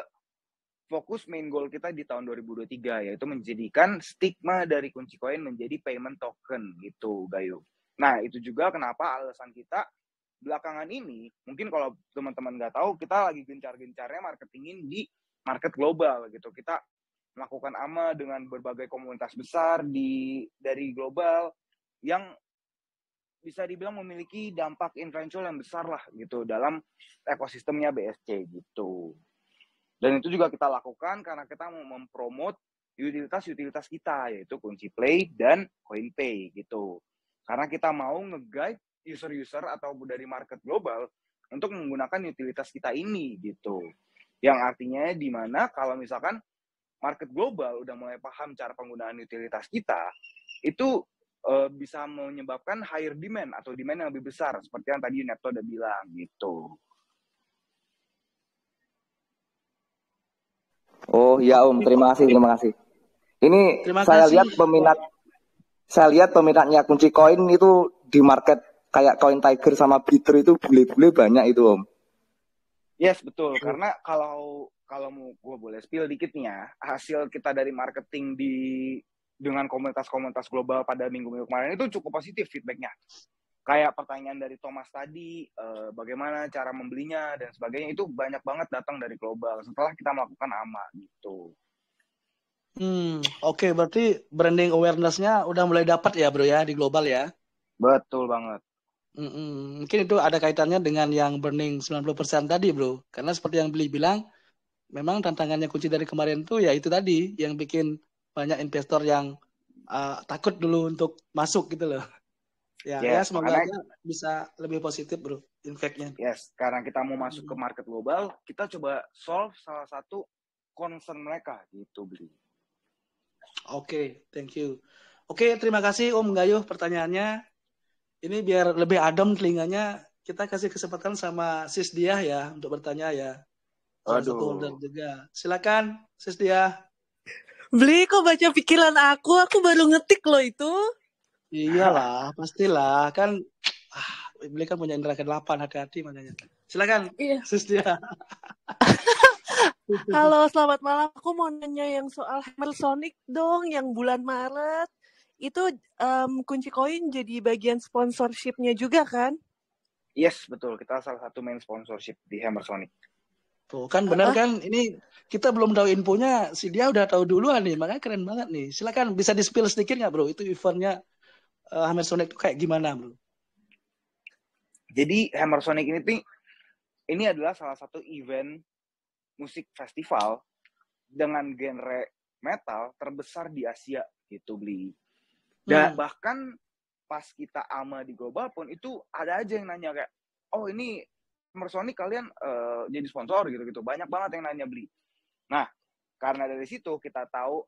fokus main goal kita di tahun 2023, yaitu menjadikan stigma dari Kunci Koin menjadi payment token gitu, Gayuh. Nah, itu juga kenapa alasan kita belakangan ini, mungkin kalau teman-teman nggak tahu, kita lagi gencar-gencarnya marketingin di market global gitu. Kita melakukan AMA dengan berbagai komunitas besar dari global yang bisa dibilang memiliki dampak influential yang besar lah gitu dalam ekosistemnya BSC gitu. Dan itu juga kita lakukan karena kita mau mempromot utilitas-utilitas kita, yaitu Kunci Play dan CoinPay gitu. Karena kita mau nge-guide user-user atau dari market global untuk menggunakan utilitas kita ini gitu. Yang artinya di mana kalau misalkan market global udah mulai paham cara penggunaan utilitas kita, itu bisa menyebabkan higher demand atau demand yang lebih besar, seperti yang tadi Neto udah bilang gitu. Oh ya Om, terima kasih. Ini saya lihat peminatnya Kunci Koin itu di market kayak Coin Tiger sama Bitter itu bule-bule banyak itu Om. Yes, betul. Karena kalau mau gue boleh spill dikit nih ya, hasil kita dari marketing dengan komunitas-komunitas global pada minggu-minggu kemarin itu cukup positif feedbacknya. Kayak pertanyaan dari Thomas tadi, bagaimana cara membelinya dan sebagainya, itu banyak banget datang dari global setelah kita melakukan AMA gitu. Oke, berarti branding awareness-nya udah mulai dapat ya bro ya di global ya? Betul banget. Mungkin itu ada kaitannya dengan yang burning 90% tadi bro. Karena seperti yang Billy bilang, memang tantangannya kunci dari kemarin tuh ya itu tadi, yang bikin banyak investor yang takut dulu untuk masuk gitu loh. Ya semoga aja bisa lebih positif bro, impact-nya. Yes, karena kita mau masuk ke market global, kita coba solve salah satu concern mereka gitu Bli. Oke, thank you. Oke, terima kasih Om Gayuh pertanyaannya. Ini biar lebih adem telinganya, kita kasih kesempatan sama Sis Diah ya untuk bertanya ya. Salah satu holder juga. Silakan Sis Diah. Bli, kok baca pikiran aku baru ngetik loh itu. Iyalah, pastilah. Kan Bli kan punya indera ke-8, hati-hati makanya. Silakan Sis Diah. Halo, selamat malam. Aku mau nanya yang soal Hammer Sonic dong, yang bulan Maret. Itu Kunci Koin jadi bagian sponsorship-nya juga kan? Yes, betul. Kita salah satu main sponsorship di Hammer Sonic. Tuh, kan benar kan? Ini kita belum tahu infonya, si dia udah tahu duluan nih, makanya keren banget nih. Silakan bisa di-spill sedikit nggak bro? Itu eventnya Hammer Sonic itu kayak gimana bro? Jadi Hammer Sonic ini adalah salah satu event musik festival dengan genre metal terbesar di Asia gitu Bli. Dan bahkan pas kita AMA di global pun itu ada aja yang nanya kayak, oh ini Hammer Sonic kalian jadi sponsor gitu-gitu. Banyak banget yang nanya Bli. Nah, karena dari situ kita tahu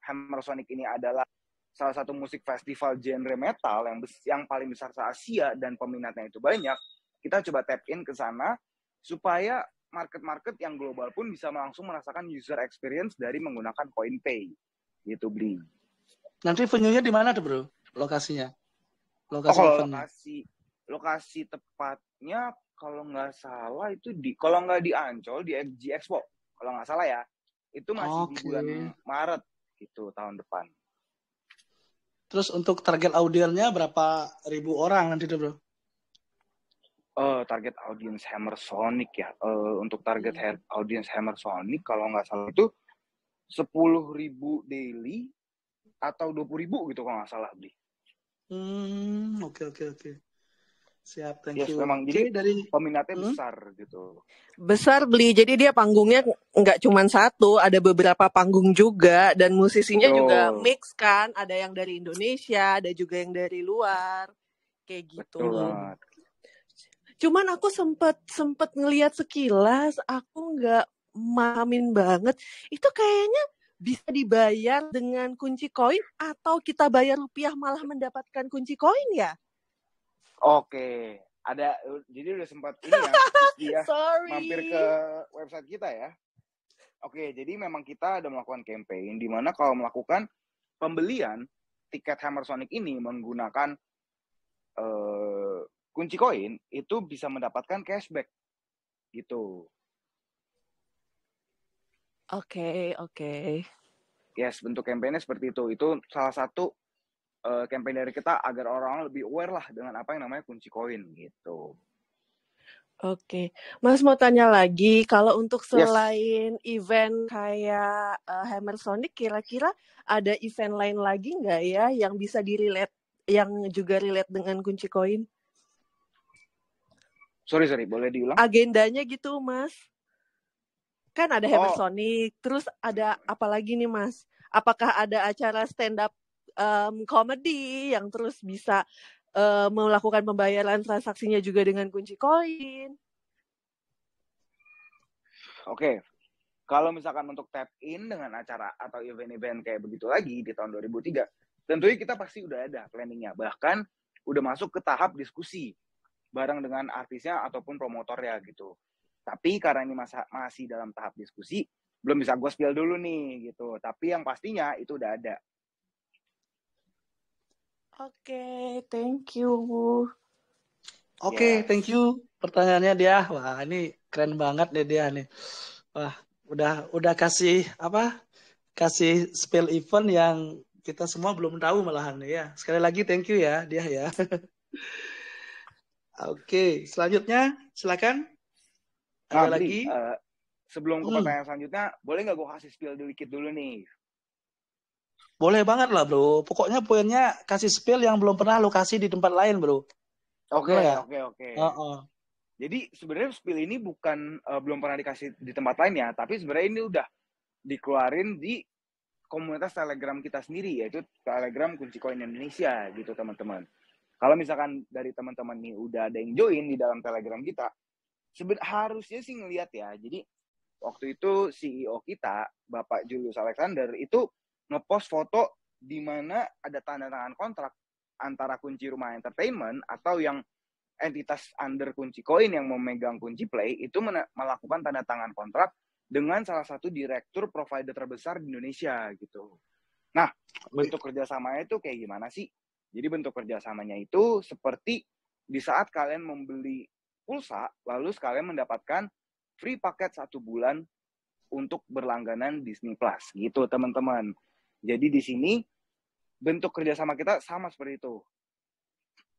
Hammer Sonic ini adalah salah satu musik festival genre metal yang paling besar se-Asia dan peminatnya itu banyak. Kita coba tap in ke sana supaya market-market yang global pun bisa langsung merasakan user experience dari menggunakan CoinPay gitu Bli. Nanti venue-nya di mana tuh bro? Lokasinya? Lokasi tepatnya kalau nggak salah itu kalau nggak di Ancol di FG Expo kalau nggak salah ya, itu masih di bulan Maret gitu tahun depan. Terus untuk target audiensnya berapa ribu orang nanti tuh bro? Target audience Hammer Sonic ya. Untuk target audience Hammer Sonic kalau nggak salah itu 10.000 daily atau 20.000 gitu kalau nggak salah Bli. Oke. Siap, thank you. Memang jadi dari peminatnya besar gitu. Besar Bli, jadi dia panggungnya nggak cuma satu, ada beberapa panggung juga dan musisinya juga mix kan, ada yang dari Indonesia, ada juga yang dari luar, kayak gitu. Betul. Cuman aku sempet ngelihat sekilas, aku nggak mahamin banget. Itu kayaknya bisa dibayar dengan kunci koin atau kita bayar rupiah malah mendapatkan kunci koin ya? Oke, jadi udah sempat ini ya, mampir ke website kita ya. Oke, jadi memang kita ada melakukan campaign di mana kalau melakukan pembelian tiket Hammer Sonic ini menggunakan kunci koin itu bisa mendapatkan cashback gitu. Oke. Yes, bentuk campaign-nya seperti itu. Itu salah satu campaign dari kita agar orang-orang lebih aware lah dengan apa yang namanya kunci koin gitu. Oke, Mas mau tanya lagi, kalau untuk Yes. selain event kayak Hammer Sonic, kira-kira ada event lain lagi nggak ya yang bisa di-relate, yang juga relate dengan kunci koin? Sorry, boleh diulang? Agendanya gitu, Mas. Kan ada Hammer Oh, Sonic, terus ada apa lagi nih, Mas? Apakah ada acara stand up comedy yang terus bisa melakukan pembayaran transaksinya juga dengan kunci koin? oke. Kalau misalkan untuk tap in dengan acara atau event-event kayak begitu lagi di tahun 2003, tentunya kita pasti udah ada planningnya. Bahkan udah masuk ke tahap diskusi bareng dengan artisnya ataupun promotornya gitu. Tapi karena ini masih dalam tahap diskusi, belum bisa gue spill dulu nih gitu. Tapi yang pastinya itu udah ada. Oke, thank you. Oke, Yes. thank you pertanyaannya dia. Wah, ini keren banget deh dia nih. Wah, udah kasih apa? Kasih spill event yang kita semua belum tahu malahan ya. Sekali lagi thank you ya dia ya. Oke, selanjutnya silakan. Nah, Ada Bri, lagi? sebelum ke pertanyaan selanjutnya, boleh nggak gue kasih spill dikit dulu nih? Boleh banget lah, Bro. Pokoknya poinnya kasih spill yang belum pernah lo kasih di tempat lain, Bro. Oke. Boleh nggak? Jadi sebenarnya spill ini bukan belum pernah dikasih di tempat lain ya, tapi sebenarnya ini udah dikeluarin di komunitas Telegram kita sendiri, yaitu Telegram Kunci Koin Indonesia gitu teman-teman. Kalau misalkan dari teman-teman nih udah ada yang join di dalam Telegram kita, harusnya sih ngelihat ya. Jadi waktu itu CEO kita, Bapak Julius Alexander, itu ngepost foto di mana ada tanda tangan kontrak antara Kunci Rumah Entertainment atau yang entitas under Kunci Koin yang memegang Kunci Play itu melakukan tanda tangan kontrak dengan salah satu direktur provider terbesar di Indonesia gitu. Nah, bentuk kerjasamanya itu kayak gimana sih? Jadi bentuk kerjasamanya itu seperti di saat kalian membeli pulsa, lalu kalian mendapatkan free paket 1 bulan untuk berlangganan Disney Plus gitu teman-teman. Jadi di sini bentuk kerjasama kita sama seperti itu.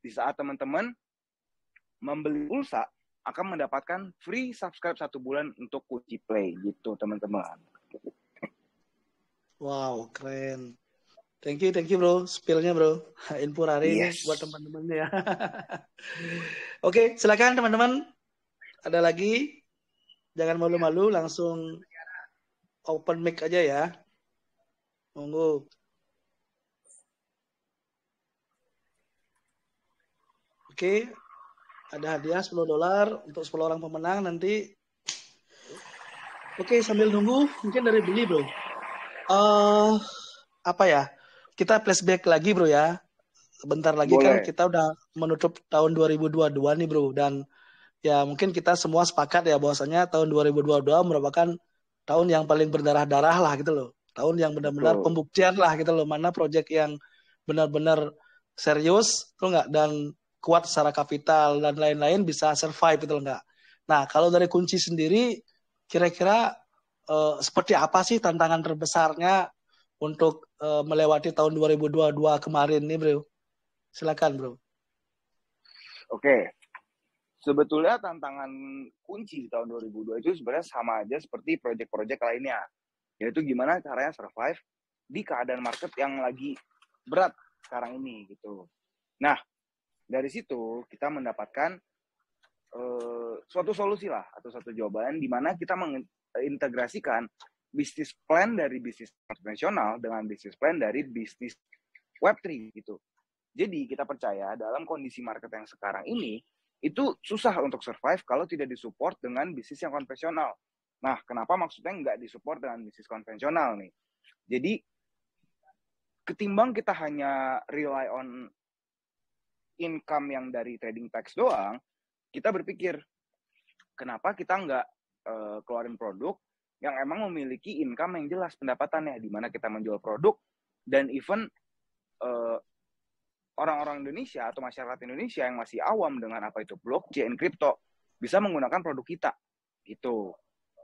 Di saat teman-teman membeli pulsa akan mendapatkan free subscribe 1 bulan untuk Kunci Play gitu teman-teman. Wow, keren. Thank you bro, spillnya bro. Info hari ini Yes. buat teman-teman ya. Oke, silakan teman-teman. Ada lagi? Jangan malu-malu, langsung open mic aja ya. Monggo. Oke, ada hadiah $10 untuk 10 orang pemenang nanti. Oke, sambil nunggu, mungkin dari beli bro. Apa ya? Kita flashback lagi bro ya. Bentar lagi kan kita udah menutup tahun 2022 nih bro. Dan ya mungkin kita semua sepakat ya bahwasanya tahun 2022 merupakan tahun yang paling berdarah-darah lah gitu loh. Tahun yang benar-benar pembuktian lah gitu loh. Mana proyek yang benar-benar serius tuh enggak, dan kuat secara kapital dan lain-lain bisa survive gitu loh enggak. Nah, kalau dari Kunci sendiri kira-kira seperti apa sih tantangan terbesarnya untuk melewati tahun 2022 kemarin nih bro? Silakan bro. Oke. Sebetulnya tantangan Kunci di tahun 2002 itu sebenarnya sama aja seperti proyek-proyek lainnya. Yaitu gimana caranya survive di keadaan market yang lagi berat sekarang ini gitu. Nah, dari situ kita mendapatkan suatu solusi lah atau suatu jawaban di mana kita mengintegrasikan bisnis plan dari bisnis konvensional dengan bisnis plan dari bisnis Web3 gitu. Jadi kita percaya dalam kondisi market yang sekarang ini itu susah untuk survive kalau tidak disupport dengan bisnis yang konvensional. Nah, kenapa maksudnya nggak disupport dengan bisnis konvensional nih? Jadi ketimbang kita hanya rely on income yang dari trading tax doang, kita berpikir kenapa kita nggak keluarin produk yang emang memiliki income yang jelas pendapatannya, di mana kita menjual produk dan even orang-orang Indonesia atau masyarakat Indonesia yang masih awam dengan apa itu blockchain, crypto, bisa menggunakan produk kita gitu.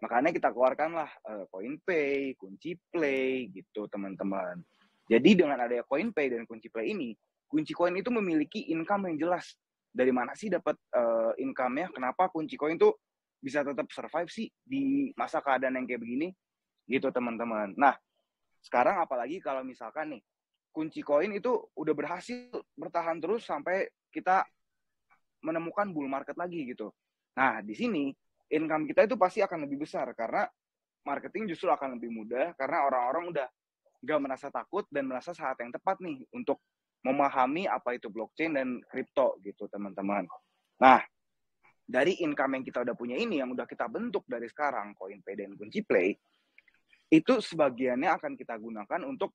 Makanya kita keluarkanlah CoinPay, Kunci Play gitu teman-teman. Jadi dengan adanya CoinPay dan Kunci Play ini, Kunci Koin itu memiliki income yang jelas dari mana sih dapat income-nya, kenapa Kunci Koin tuh bisa tetap survive sih di masa keadaan yang kayak begini, gitu teman-teman. Nah, sekarang apalagi kalau misalkan nih, Kunci Koin itu udah berhasil bertahan terus sampai kita menemukan bull market lagi gitu. Nah, di sini income kita itu pasti akan lebih besar karena marketing justru akan lebih mudah karena orang-orang udah nggak merasa takut dan merasa saat yang tepat nih untuk memahami apa itu blockchain dan kripto gitu teman-teman. Nah, dari income yang kita udah punya ini, yang udah kita bentuk dari sekarang, CoinPay dan Kunci Play, itu sebagiannya akan kita gunakan untuk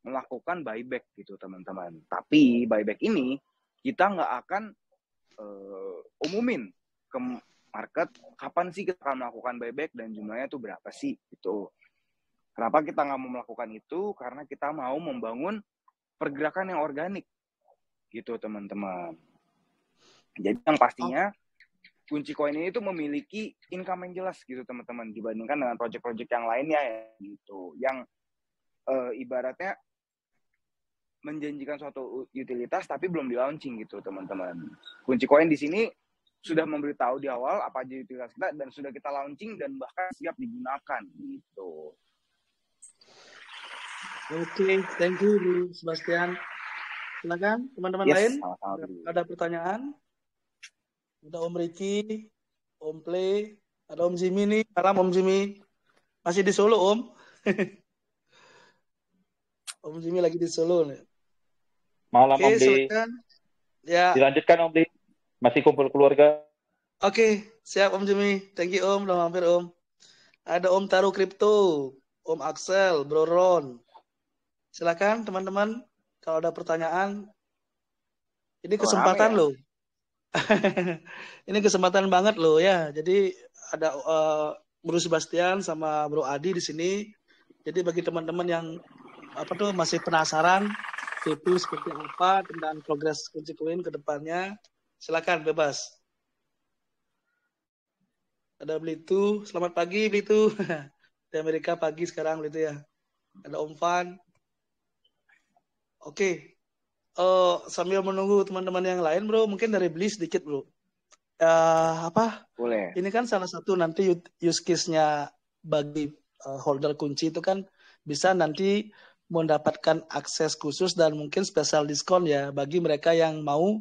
melakukan buyback gitu teman-teman. Tapi buyback ini kita nggak akan umumin ke market kapan sih kita akan melakukan buyback dan jumlahnya itu berapa sih gitu. Kenapa kita nggak mau melakukan itu? Karena kita mau membangun pergerakan yang organik gitu teman-teman. Jadi yang pastinya Kunci Koin ini tuh memiliki income yang jelas gitu teman-teman dibandingkan dengan project-project yang lainnya ya gitu. Yang ibaratnya menjanjikan suatu utilitas tapi belum di launching gitu teman-teman. Kunci Koin di sini sudah memberitahu di awal apa aja utilitas kita dan sudah kita launching dan bahkan siap digunakan gitu. Oke, thank you Bu Sebastian. Silakan teman-teman lain. Ada pertanyaan? Ada Om Ricky, Om Play, ada Om Jimmy nih. Malam Om Jimmy. Masih di Solo Om. Om Jimmy lagi di Solo nih. Malam Oke, Om Di. silakan. Ya. Dilanjutkan Om Di. Masih kumpul keluarga. Oke, siap Om Jimmy. Thank you Om, udah mampir Om. Ada Om Taruh Kripto, Om Axel, Bro Ron. Silakan teman-teman, kalau ada pertanyaan. Ini kesempatan loh. Ini kesempatan banget loh ya. Jadi ada Bro Sebastian sama Bro Adi di sini. Jadi bagi teman-teman yang masih penasaran itu seperti apa tentang progres Kunci Koin ke depannya, silakan bebas. Ada Blitu, selamat pagi Blitu. Di Amerika pagi sekarang Blitu ya. Ada Om Fan. Oke. Sambil menunggu teman-teman yang lain bro, mungkin dari Bli sedikit bro. Boleh. Ini kan salah satu nanti use case-nya bagi holder kunci itu kan bisa nanti mendapatkan akses khusus dan mungkin special diskon ya bagi mereka yang mau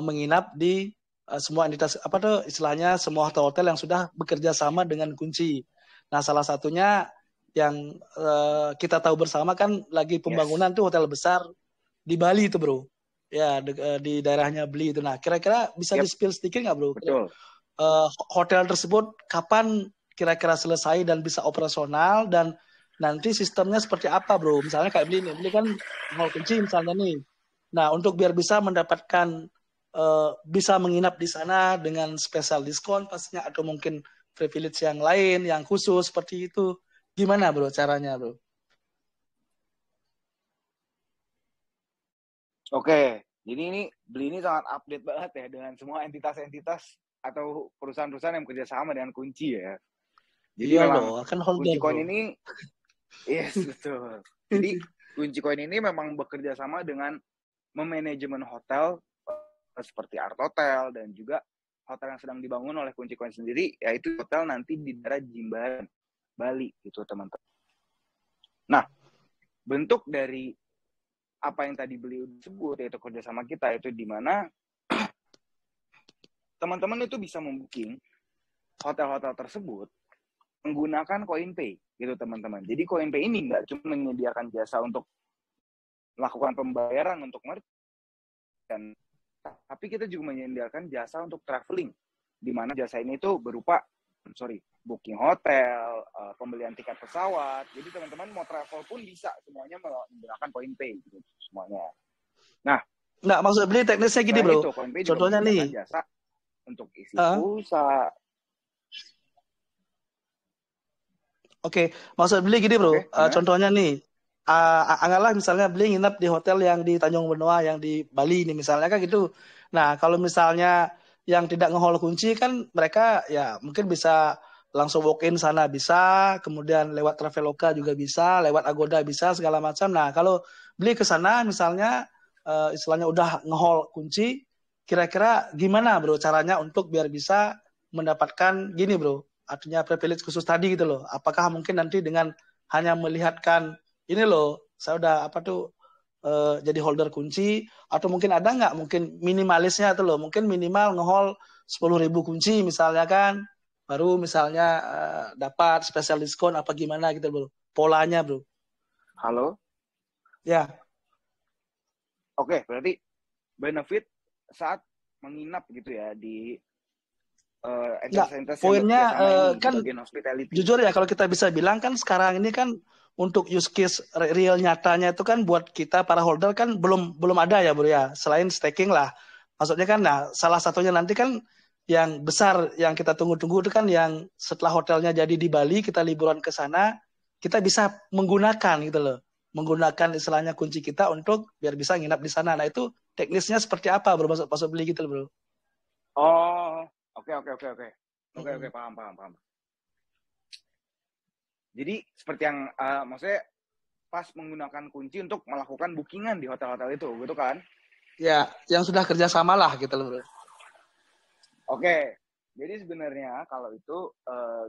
menginap di semua entitas istilahnya semua hotel yang sudah bekerja sama dengan kunci. Nah salah satunya yang kita tahu bersama kan lagi pembangunan tuh hotel besar di Bali itu bro, ya di daerahnya Bali itu. Nah kira-kira bisa di-spill sedikit nggak bro? Betul. Hotel tersebut kapan kira-kira selesai dan bisa operasional dan nanti sistemnya seperti apa bro? Misalnya kayak Beli kan hall kunci misalnya nih. Nah untuk biar bisa mendapatkan bisa menginap di sana dengan special diskon pastinya atau mungkin privilege yang lain yang khusus seperti itu, gimana bro caranya bro? Oke, jadi ini Beli ini sangat update banget ya dengan semua entitas-entitas atau perusahaan-perusahaan yang bekerja sama dengan kunci ya. Jadi memang kan Kunci Koin ini, yes betul. Jadi Kunci Koin ini memang bekerja sama dengan memanajemen hotel seperti Art Hotel dan juga hotel yang sedang dibangun oleh Kunci Koin sendiri, yaitu hotel nanti di daerah Jimbaran, Bali gitu teman-teman. Nah, bentuk dari apa yang tadi beliau sebut yaitu kerjasama kita itu di mana teman-teman itu bisa membooking hotel-hotel tersebut menggunakan CoinPay gitu teman-teman. Jadi CoinPay ini nggak cuma menyediakan jasa untuk melakukan pembayaran untuk merchant, tapi kita juga menyediakan jasa untuk traveling, di mana jasa ini itu berupa booking hotel, pembelian tiket pesawat. Jadi teman-teman mau travel pun bisa semuanya menggunakan CoinPay gitu semuanya. Nah, nggak maksud beli teknisnya gini bro. Itu, contohnya nih jasa untuk isi pulsa. Oke, maksud beli gini bro. Contohnya nih, anggaplah misalnya beli nginep di hotel yang di Tanjung Benoa yang di Bali nih misalnya kan gitu. Nah kalau misalnya yang tidak nge-hold kunci kan mereka ya mungkin bisa langsung walk-in sana bisa, kemudian lewat Traveloka juga bisa, lewat Agoda bisa, segala macam. Nah, kalau beli ke sana misalnya istilahnya udah nge-hold kunci, kira-kira gimana bro caranya untuk biar bisa mendapatkan gini bro, artinya privilege khusus tadi gitu loh. Apakah mungkin nanti dengan hanya melihatkan ini loh, saya udah jadi holder kunci, atau mungkin ada nggak mungkin minimalisnya tuh loh, mungkin minimal ngehold 10.000 kunci misalnya kan, baru misalnya dapat special diskon apa gimana gitu bro, polanya bro. Halo? Ya. Oke, berarti benefit saat menginap gitu ya di entitas poinnya kan bagian hospitality. Jujur ya, kalau kita bisa bilang kan sekarang ini kan untuk use case real nyatanya itu kan buat kita para holder kan belum ada ya bro ya, selain staking lah. Maksudnya kan salah satunya nanti kan yang besar yang kita tunggu-tunggu itu kan yang setelah hotelnya jadi di Bali, kita liburan ke sana, kita bisa menggunakan gitu loh. Menggunakan istilahnya kunci kita untuk biar bisa nginap di sana. Nah itu teknisnya seperti apa bro, masuk beli gitu loh bro. Oh, oke, paham. Jadi seperti yang maksudnya pas menggunakan kunci untuk melakukan bookingan di hotel-hotel itu, gitu kan? Ya, yang sudah kerjasama lah gitu loh bro. Oke, jadi sebenarnya kalau itu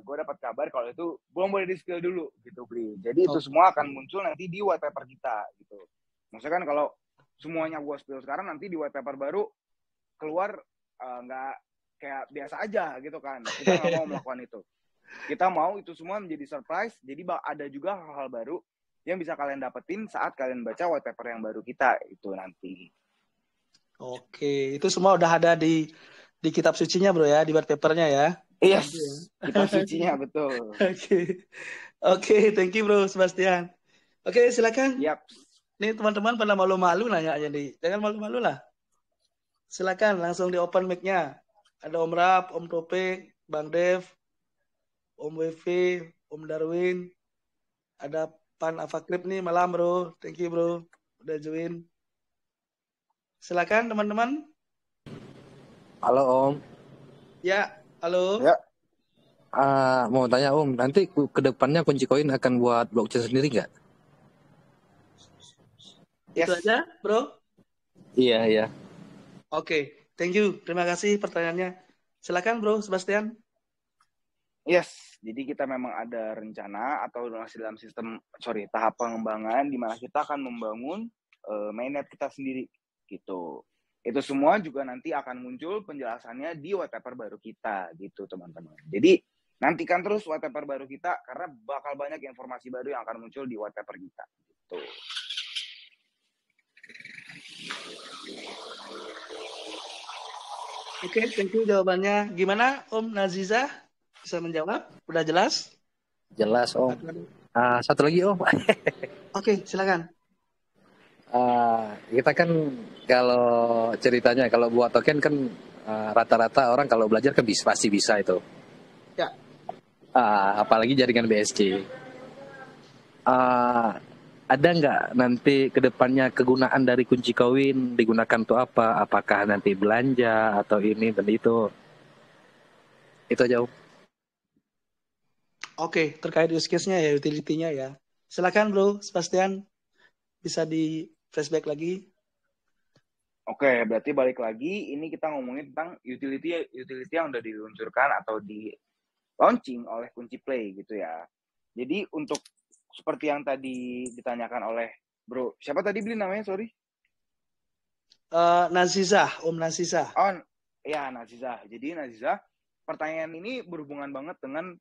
gue dapat kabar kalau itu belum boleh di-spill dulu gitu Bli. Jadi itu semua akan muncul nanti di white paper kita gitu. Maksudnya kan kalau semuanya gue spill sekarang, nanti di white paper baru keluar nggak kayak biasa aja gitu kan. Kita nggak mau melakukan itu. Kita mau itu semua menjadi surprise, jadi ada juga hal-hal baru yang bisa kalian dapetin saat kalian baca white paper yang baru kita itu nanti. Oke, itu semua udah ada di kitab sucinya bro ya, di white papernya ya. Yes, kitab sucinya betul. Oke, thank you bro Sebastian. Oke, silakan. Yap. Nih teman-teman pada malu-malu nanya aja nih, jangan malu-malu lah. Silakan langsung di open mic-nya. Ada Om Rap, Om Topik, Bang Dev, Om Wevi, Om Darwin, ada Pan Afakrip nih malam bro, thank you bro, udah join. Silakan teman-teman. Halo Om. Ya, halo. Ya. Mau tanya Om, nanti kedepannya kunci koin akan buat blockchain sendiri nggak? Yes. Itu aja bro? Iya. Oke, thank you, terima kasih pertanyaannya. Silakan bro Sebastian. Yes, jadi kita memang ada rencana atau masih dalam tahap pengembangan di mana kita akan membangun mainnet kita sendiri gitu. Itu semua juga nanti akan muncul penjelasannya di white paper baru kita gitu teman-teman. Jadi nantikan terus white paper baru kita karena bakal banyak informasi baru yang akan muncul di white paper kita gitu. Oke, thank you jawabannya. Gimana Om Naziza? Bisa menjawab? Udah jelas? Jelas Om. Satu lagi Om. Oke, silakan. Kita kan kalau ceritanya kalau buat token kan rata-rata orang kalau belajar kan pasti bisa itu. Ya. Apalagi jaringan BSC. Ada nggak nanti kedepannya kegunaan dari kunci koin digunakan untuk apa? Apakah nanti belanja atau ini dan itu? Itu aja Om. Oke, terkait use case-nya ya, utility-nya ya. Silakan bro Sebastian, bisa di flashback lagi. Oke, berarti balik lagi, ini kita ngomongin tentang utility yang udah diluncurkan atau di launching oleh Kunci Play gitu ya. Jadi untuk seperti yang tadi ditanyakan oleh bro, siapa tadi beli namanya, sorry? Nazizah, Om Nazizah. Oh, ya Nazizah. Jadi Nazizah, pertanyaan ini berhubungan banget dengan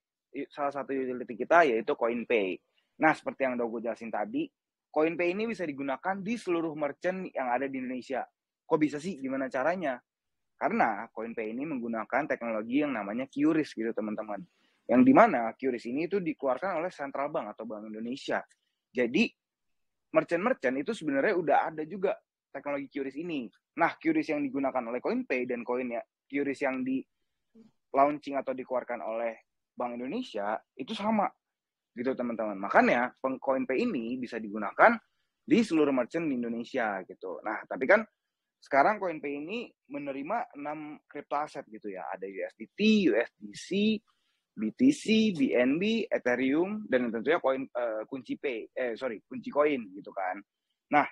salah satu utility kita yaitu CoinPay. Nah, seperti yang udah gue jelasin tadi, CoinPay ini bisa digunakan di seluruh merchant yang ada di Indonesia. Kok bisa sih? Gimana caranya? Karena CoinPay ini menggunakan teknologi yang namanya QRIS gitu teman-teman. Yang dimana QRIS ini itu dikeluarkan oleh Central Bank atau Bank Indonesia. Jadi merchant-merchant itu sebenarnya udah ada juga teknologi QRIS ini. Nah, QRIS yang digunakan oleh CoinPay dan QRIS yang di launching atau dikeluarkan oleh Bank Indonesia itu sama gitu teman-teman. Makanya CoinPay ini bisa digunakan di seluruh merchant di Indonesia gitu. Nah, tapi kan sekarang CoinPay ini menerima 6 crypto aset gitu ya. Ada USDT, USDC, BTC, BNB, Ethereum, dan tentunya kunci koin gitu kan. Nah,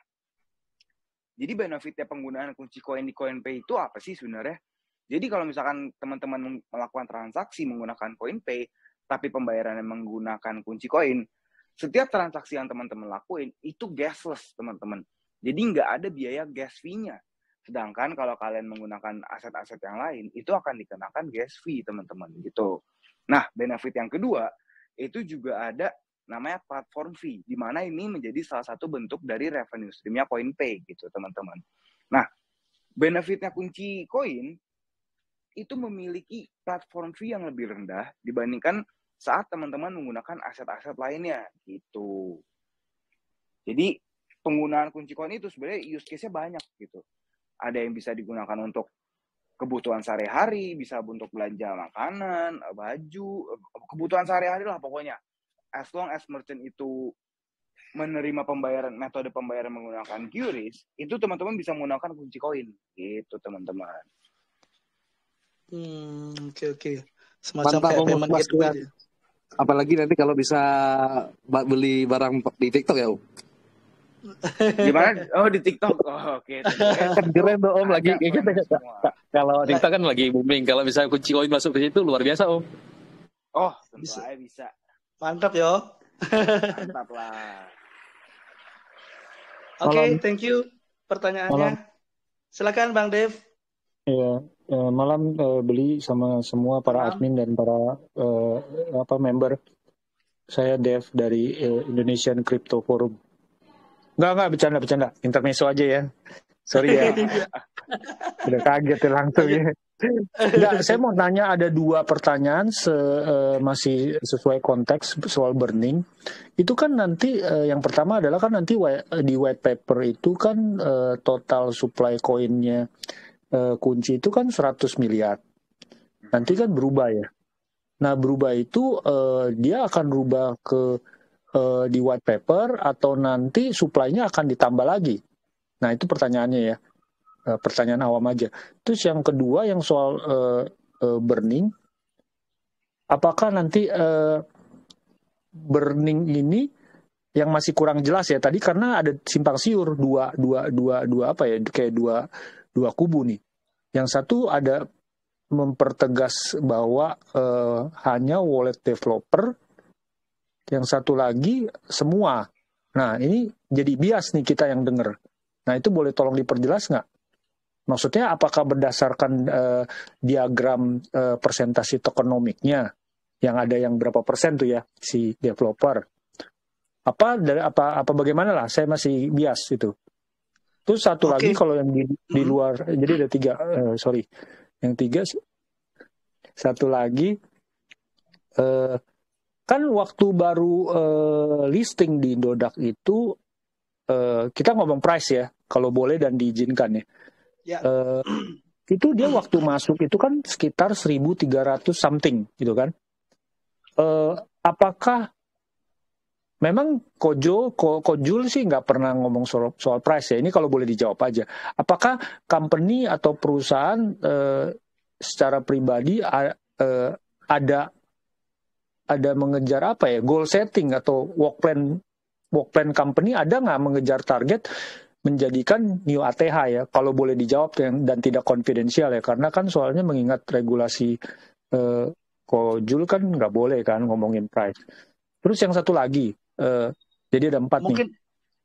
Jadi benefitnya penggunaan kunci koin di CoinPay itu apa sih sebenarnya? Jadi kalau misalkan teman-teman melakukan transaksi menggunakan CoinPay, tapi pembayarannya menggunakan kunci koin, setiap transaksi yang teman-teman lakuin itu gasless, teman-teman. Jadi nggak ada biaya gas fee-nya. Sedangkan kalau kalian menggunakan aset-aset yang lain, itu akan dikenakan gas fee, teman-teman. Gitu. Nah, benefit yang kedua, itu juga ada namanya platform fee, di mana ini menjadi salah satu bentuk dari revenue stream-nya CoinPay, gitu, teman-teman. Nah, benefitnya kunci koin, itu memiliki platform fee yang lebih rendah dibandingkan saat teman-teman menggunakan aset-aset lainnya gitu. Jadi penggunaan kunci koin itu sebenarnya use case-nya banyak gitu. Ada yang bisa digunakan untuk kebutuhan sehari-hari, bisa untuk belanja makanan, baju, kebutuhan sehari-hari lah pokoknya. As long as merchant itu menerima pembayaran, metode pembayaran menggunakan QRIS, itu teman-teman bisa menggunakan kunci koin gitu, teman-teman. Oke. Semacam kayak payment gateway dia. Apalagi nanti kalau bisa beli barang di TikTok ya, Om. Gimana? Oh, di TikTok. Oh, oke. Kan keren tuh, Om. Lagi kalau TikTok kan lagi booming. Kalau bisa kunci koin masuk ke situ luar biasa, Om. Oh, tentu aja bisa. Mantap, yo. Mantap lah. Oke, thank you pertanyaannya. Silakan Bang Dev. Iya, malam Beli sama semua para admin dan para member. Saya Dev dari Indonesian Crypto Forum. Enggak, bercanda. Intermezzo aja ya. Sorry ya. Udah kaget ya langsung ya. Enggak, saya mau nanya ada 2 pertanyaan masih sesuai konteks soal burning. Itu kan nanti yang pertama adalah kan nanti di white paper itu kan total supply koinnya kunci itu kan 100 miliar. Nanti kan berubah ya. Nah berubah itu dia akan berubah ke di white paper atau nanti supply-nya akan ditambah lagi. Nah itu pertanyaannya ya. Pertanyaan awam aja. Terus yang kedua yang soal burning, apakah nanti burning ini yang masih kurang jelas ya tadi karena ada simpang siur dua apa ya kayak dua kubu nih. Yang satu ada mempertegas bahwa hanya wallet developer, yang satu lagi semua. Nah ini jadi bias nih kita yang dengar. Nah itu boleh tolong diperjelas nggak? Maksudnya apakah berdasarkan diagram persentase tokenomiknya yang ada yang berapa persen tuh ya si developer? Apa bagaimana lah? Saya masih bias itu. Terus satu lagi kalau yang di luar, jadi ada 3, sorry, yang 3 satu lagi kan waktu baru listing di Indodax itu kita ngomong price ya, kalau boleh dan diizinkan ya. Itu dia waktu masuk itu kan sekitar 1.300 something gitu kan. Apakah memang Kojul sih nggak pernah ngomong soal price ya. Ini kalau boleh dijawab aja. Apakah company atau perusahaan secara pribadi ada mengejar apa ya, goal setting atau work plan company ada nggak mengejar target menjadikan new ATH ya, kalau boleh dijawab dan tidak konfidensial ya, karena kan soalnya mengingat regulasi Kojul kan nggak boleh kan ngomongin price. Terus yang satu lagi, jadi ada 4 nih.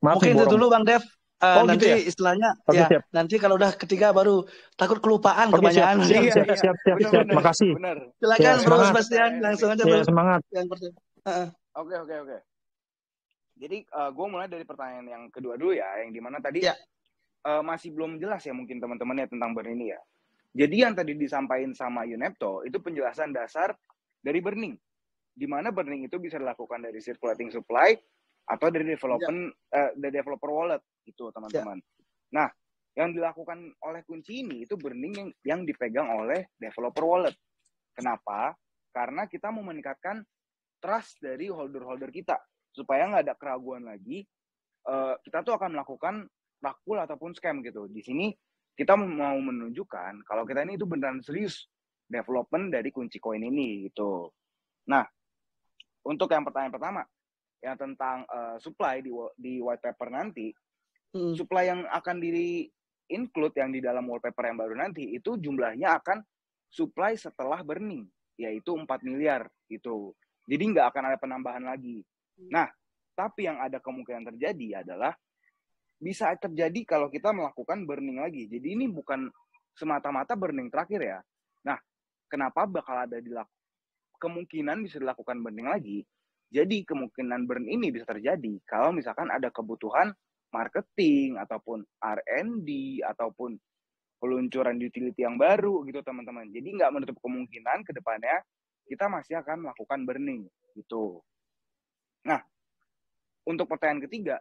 Mungkin itu dulu Bang Dev. Nanti gitu ya? istilahnya ya, siap. Nanti kalau udah ketiga baru takut kelupaan kebanyakan. Siap. Makasih. Silakan Bro Sebastian, langsung aja Bro. Semangat. Oke. Jadi gue mulai dari pertanyaan yang kedua dulu ya, yang dimana tadi masih belum jelas ya mungkin teman-teman ya tentang burn ini ya. Jadi yang tadi disampaikan sama Yunepto itu penjelasan dasar dari burning, dimana burning itu bisa dilakukan dari circulating supply atau dari dari developer wallet gitu teman-teman. Nah, yang dilakukan oleh kunci ini itu burning yang dipegang oleh developer wallet. Kenapa? Karena kita mau meningkatkan trust dari holder-holder kita supaya nggak ada keraguan lagi. Kita tuh akan melakukan rakul ataupun scam gitu. Di sini kita mau menunjukkan kalau kita ini itu beneran serius development dari kunci koin ini gitu. Nah, untuk yang pertanyaan pertama yang tentang supply di white paper nanti, supply yang akan include yang di dalam wallpaper yang baru nanti itu jumlahnya akan supply setelah burning, yaitu 4 miliar gitu. Jadi nggak akan ada penambahan lagi. Nah, tapi yang ada kemungkinan terjadi adalah bisa terjadi kalau kita melakukan burning lagi. Jadi ini bukan semata-mata burning terakhir ya. Nah, kenapa bakal ada kemungkinan bisa dilakukan burning lagi? Jadi kemungkinan burn ini bisa terjadi kalau misalkan ada kebutuhan marketing ataupun R&D ataupun peluncuran utility yang baru gitu teman-teman. Jadi nggak menutup kemungkinan ke depannya kita masih akan melakukan burning gitu. Nah, untuk pertanyaan ketiga,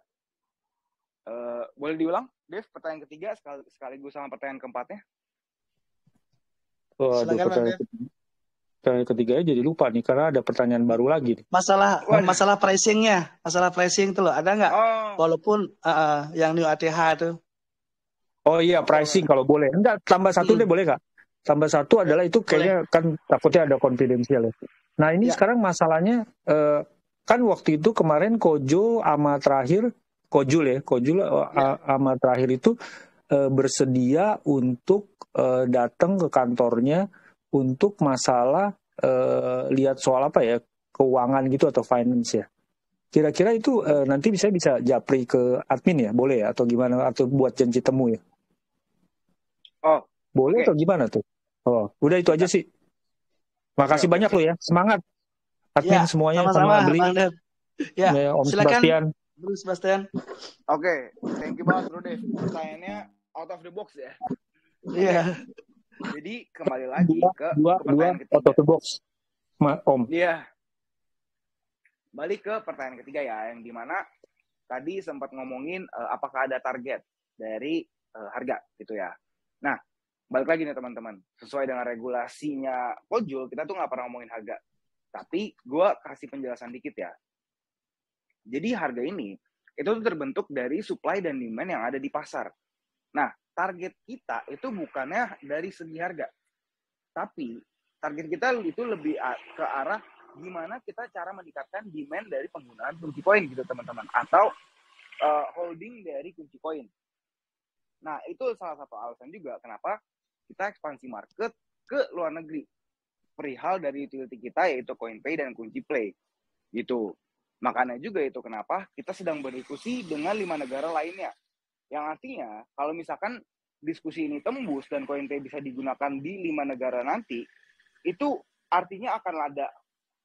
boleh diulang, Dev, pertanyaan ketiga sekaligus sama pertanyaan keempatnya? Silakan, pertanyaan ketiganya jadi lupa nih karena ada pertanyaan baru lagi nih. Masalah pricingnya, masalah pricing tuh loh, ada nggak? Walaupun yang new ATH itu. Oh iya, pricing kalau boleh. Enggak, tambah satu deh boleh nggak? Tambah satu adalah itu kayaknya kan takutnya ada konfidensial ya. Nah ini sekarang masalahnya kan waktu itu kemarin Kojul sama terakhir itu bersedia untuk datang ke kantornya untuk masalah lihat soal apa ya, keuangan gitu atau finance ya. Kira-kira itu nanti bisa japri ke admin ya, boleh ya atau gimana, atau buat janji temu ya? Oh, boleh atau gimana tuh? Oh, udah itu aja sih. Makasih banyak lo ya, semangat admin semuanya sama Beli. Ya, Om silakan. Bro Sebastian. Oke, thank you banget Bro Dev. Pertanyaannya out of the box ya. Iya. Jadi kembali lagi ke pertanyaan ketiga. Out of the box, Om. Iya. Balik ke pertanyaan ketiga ya, yang dimana tadi sempat ngomongin apakah ada target dari harga gitu ya. Nah, balik lagi nih teman-teman. Sesuai dengan regulasinya Kojul, kita tuh nggak pernah ngomongin harga. Tapi gue kasih penjelasan dikit ya. Jadi harga ini itu tuh terbentuk dari supply dan demand yang ada di pasar. Nah, target kita itu bukannya dari segi harga. Tapi target kita itu lebih ke arah gimana kita cara meningkatkan demand dari penggunaan kunci koin gitu teman-teman. Atau holding dari kunci koin. Nah, itu salah satu alasan juga kenapa kita ekspansi market ke luar negeri. Perihal dari utility kita yaitu CoinPay dan Kunci Play. Gitu. Makanya juga itu kenapa kita sedang berdiskusi dengan 5 negara lainnya. Yang artinya kalau misalkan diskusi ini tembus dan CoinPay bisa digunakan di 5 negara nanti, itu artinya akan ada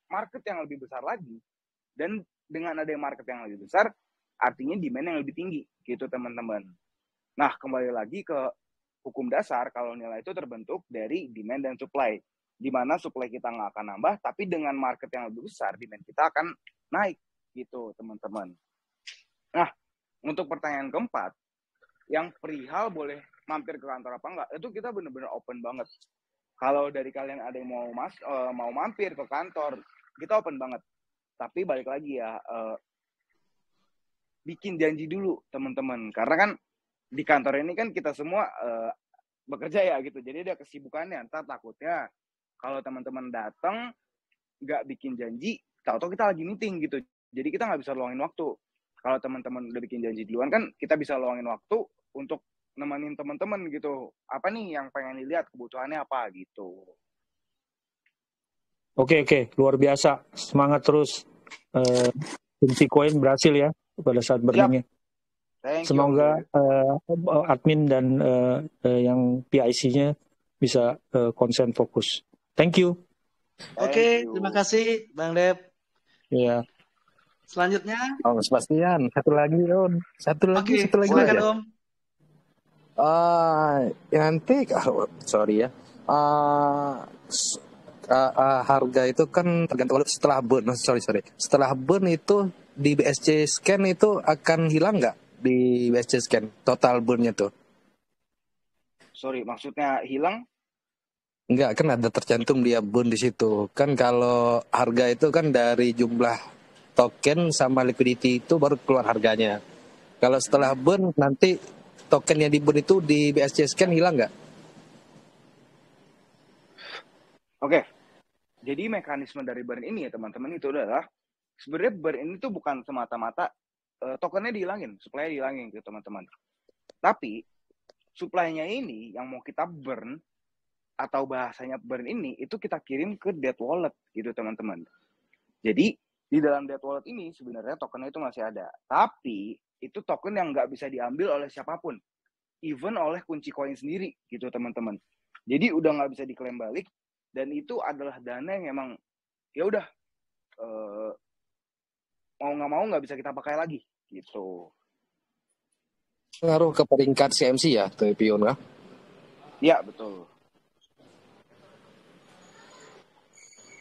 market yang lebih besar lagi. Dan dengan ada market yang lebih besar, artinya demand yang lebih tinggi. Gitu teman-teman. Nah, kembali lagi ke hukum dasar kalau nilai itu terbentuk dari demand dan supply. Di mana supply kita nggak akan nambah, tapi dengan market yang lebih besar, demand kita akan naik. Gitu, teman-teman. Nah, untuk pertanyaan keempat, yang perihal boleh mampir ke kantor apa enggak, itu kita benar-benar open banget. Kalau dari kalian ada yang mau mampir ke kantor, kita open banget. Tapi balik lagi ya, bikin janji dulu, teman-teman. Karena kan di kantor ini kan kita semua bekerja ya gitu, jadi ada kesibukannya. Entar takutnya kalau teman-teman datang nggak bikin janji, tahu-tahu kita lagi meeting gitu, jadi kita nggak bisa luangin waktu. Kalau teman-teman udah bikin janji duluan kan kita bisa luangin waktu untuk nemenin teman-teman gitu, apa nih yang pengen dilihat, kebutuhannya apa gitu. Oke, luar biasa, semangat terus. Kunci koin berhasil ya pada saat burningnya. Semoga admin dan yang PIC-nya bisa konsen fokus. Thank you. Oke, terima kasih Bang Dev. Iya. Selanjutnya Om Sebastian, satu lagi Om. Satu lagi. Silakan Om. Nanti sorry ya. Harga itu kan tergantung setelah burn. Setelah burn itu di BSC scan itu akan hilang nggak di BSC scan total burn-nya tuh? Sorry, maksudnya hilang? Enggak, kan ada tercantum dia burn di situ. Kan kalau harga itu kan dari jumlah token sama liquidity itu baru keluar harganya. Kalau setelah burn nanti token yang di burn itu di BSC scan hilang nggak? Oke. Jadi mekanisme dari burn ini ya teman-teman itu adalah sebenarnya burn ini tuh bukan semata-mata tokennya dihilangin, supply-nya dihilangin gitu teman-teman. Tapi supply-nya ini yang mau kita burn atau bahasanya burn ini itu kita kirim ke dead wallet gitu teman-teman. Jadi di dalam dead wallet ini sebenarnya tokennya itu masih ada, tapi itu token yang nggak bisa diambil oleh siapapun, even oleh kunci koin sendiri gitu teman-teman. Jadi udah nggak bisa diklaim balik, dan itu adalah dana yang emang ya udah mau nggak mau nggak bisa kita pakai lagi gitu. Pengaruh ke peringkat CMC ya, tuh Pion kah? Ya betul.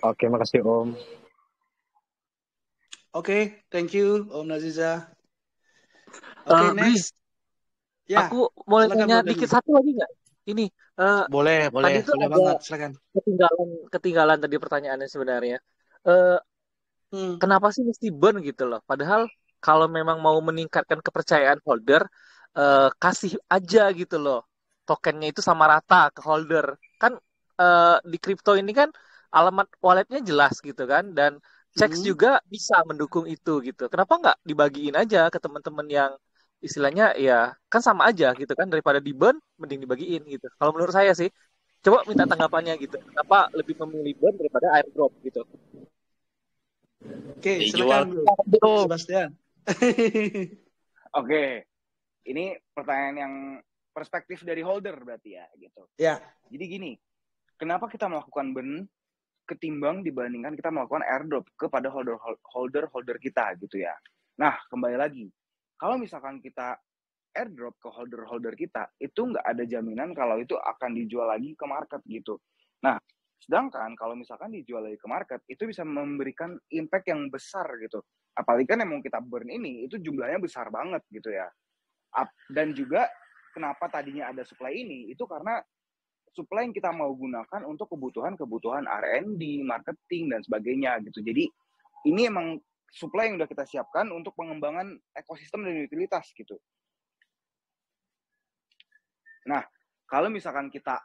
Oke, makasih Om. Oke, thank you Om Naziza. Oke, Bri, next. Ya, aku boleh silakan tanya Bro dikit Feby. satu lagi nggak? Ini Boleh tadi tuh boleh ada banget, silakan. ketinggalan tadi pertanyaannya sebenarnya. Kenapa sih mesti burn gitu loh? Padahal kalau memang mau meningkatkan kepercayaan holder, kasih aja gitu loh. Tokennya itu sama rata ke holder. Kan di kripto ini kan alamat walletnya jelas gitu kan, dan checks juga bisa mendukung itu gitu. Kenapa nggak dibagiin aja ke teman-teman yang istilahnya ya kan sama aja gitu kan, daripada di burn mending dibagiin gitu. Kalau menurut saya sih, coba minta tanggapannya gitu. Kenapa lebih memilih burn daripada airdrop gitu? Oke, silakan Bro Sebastian. Oke, ini pertanyaan yang perspektif dari holder berarti ya gitu. Ya. Jadi gini, kenapa kita melakukan burn ketimbang dibandingkan kita melakukan airdrop kepada holder kita gitu ya. Nah, kembali lagi, kalau misalkan kita airdrop ke holder kita, itu nggak ada jaminan kalau itu akan dijual lagi ke market gitu. Nah, sedangkan kalau misalkan dijual lagi ke market, itu bisa memberikan impact yang besar gitu. Apalagi kan yang mau kita burn ini, itu jumlahnya besar banget gitu ya. Dan juga kenapa tadinya ada supply ini, itu karena supply yang kita mau gunakan untuk kebutuhan R&D, marketing, dan sebagainya gitu. Jadi ini emang supply yang udah kita siapkan untuk pengembangan ekosistem dan utilitas gitu. Nah, kalau misalkan kita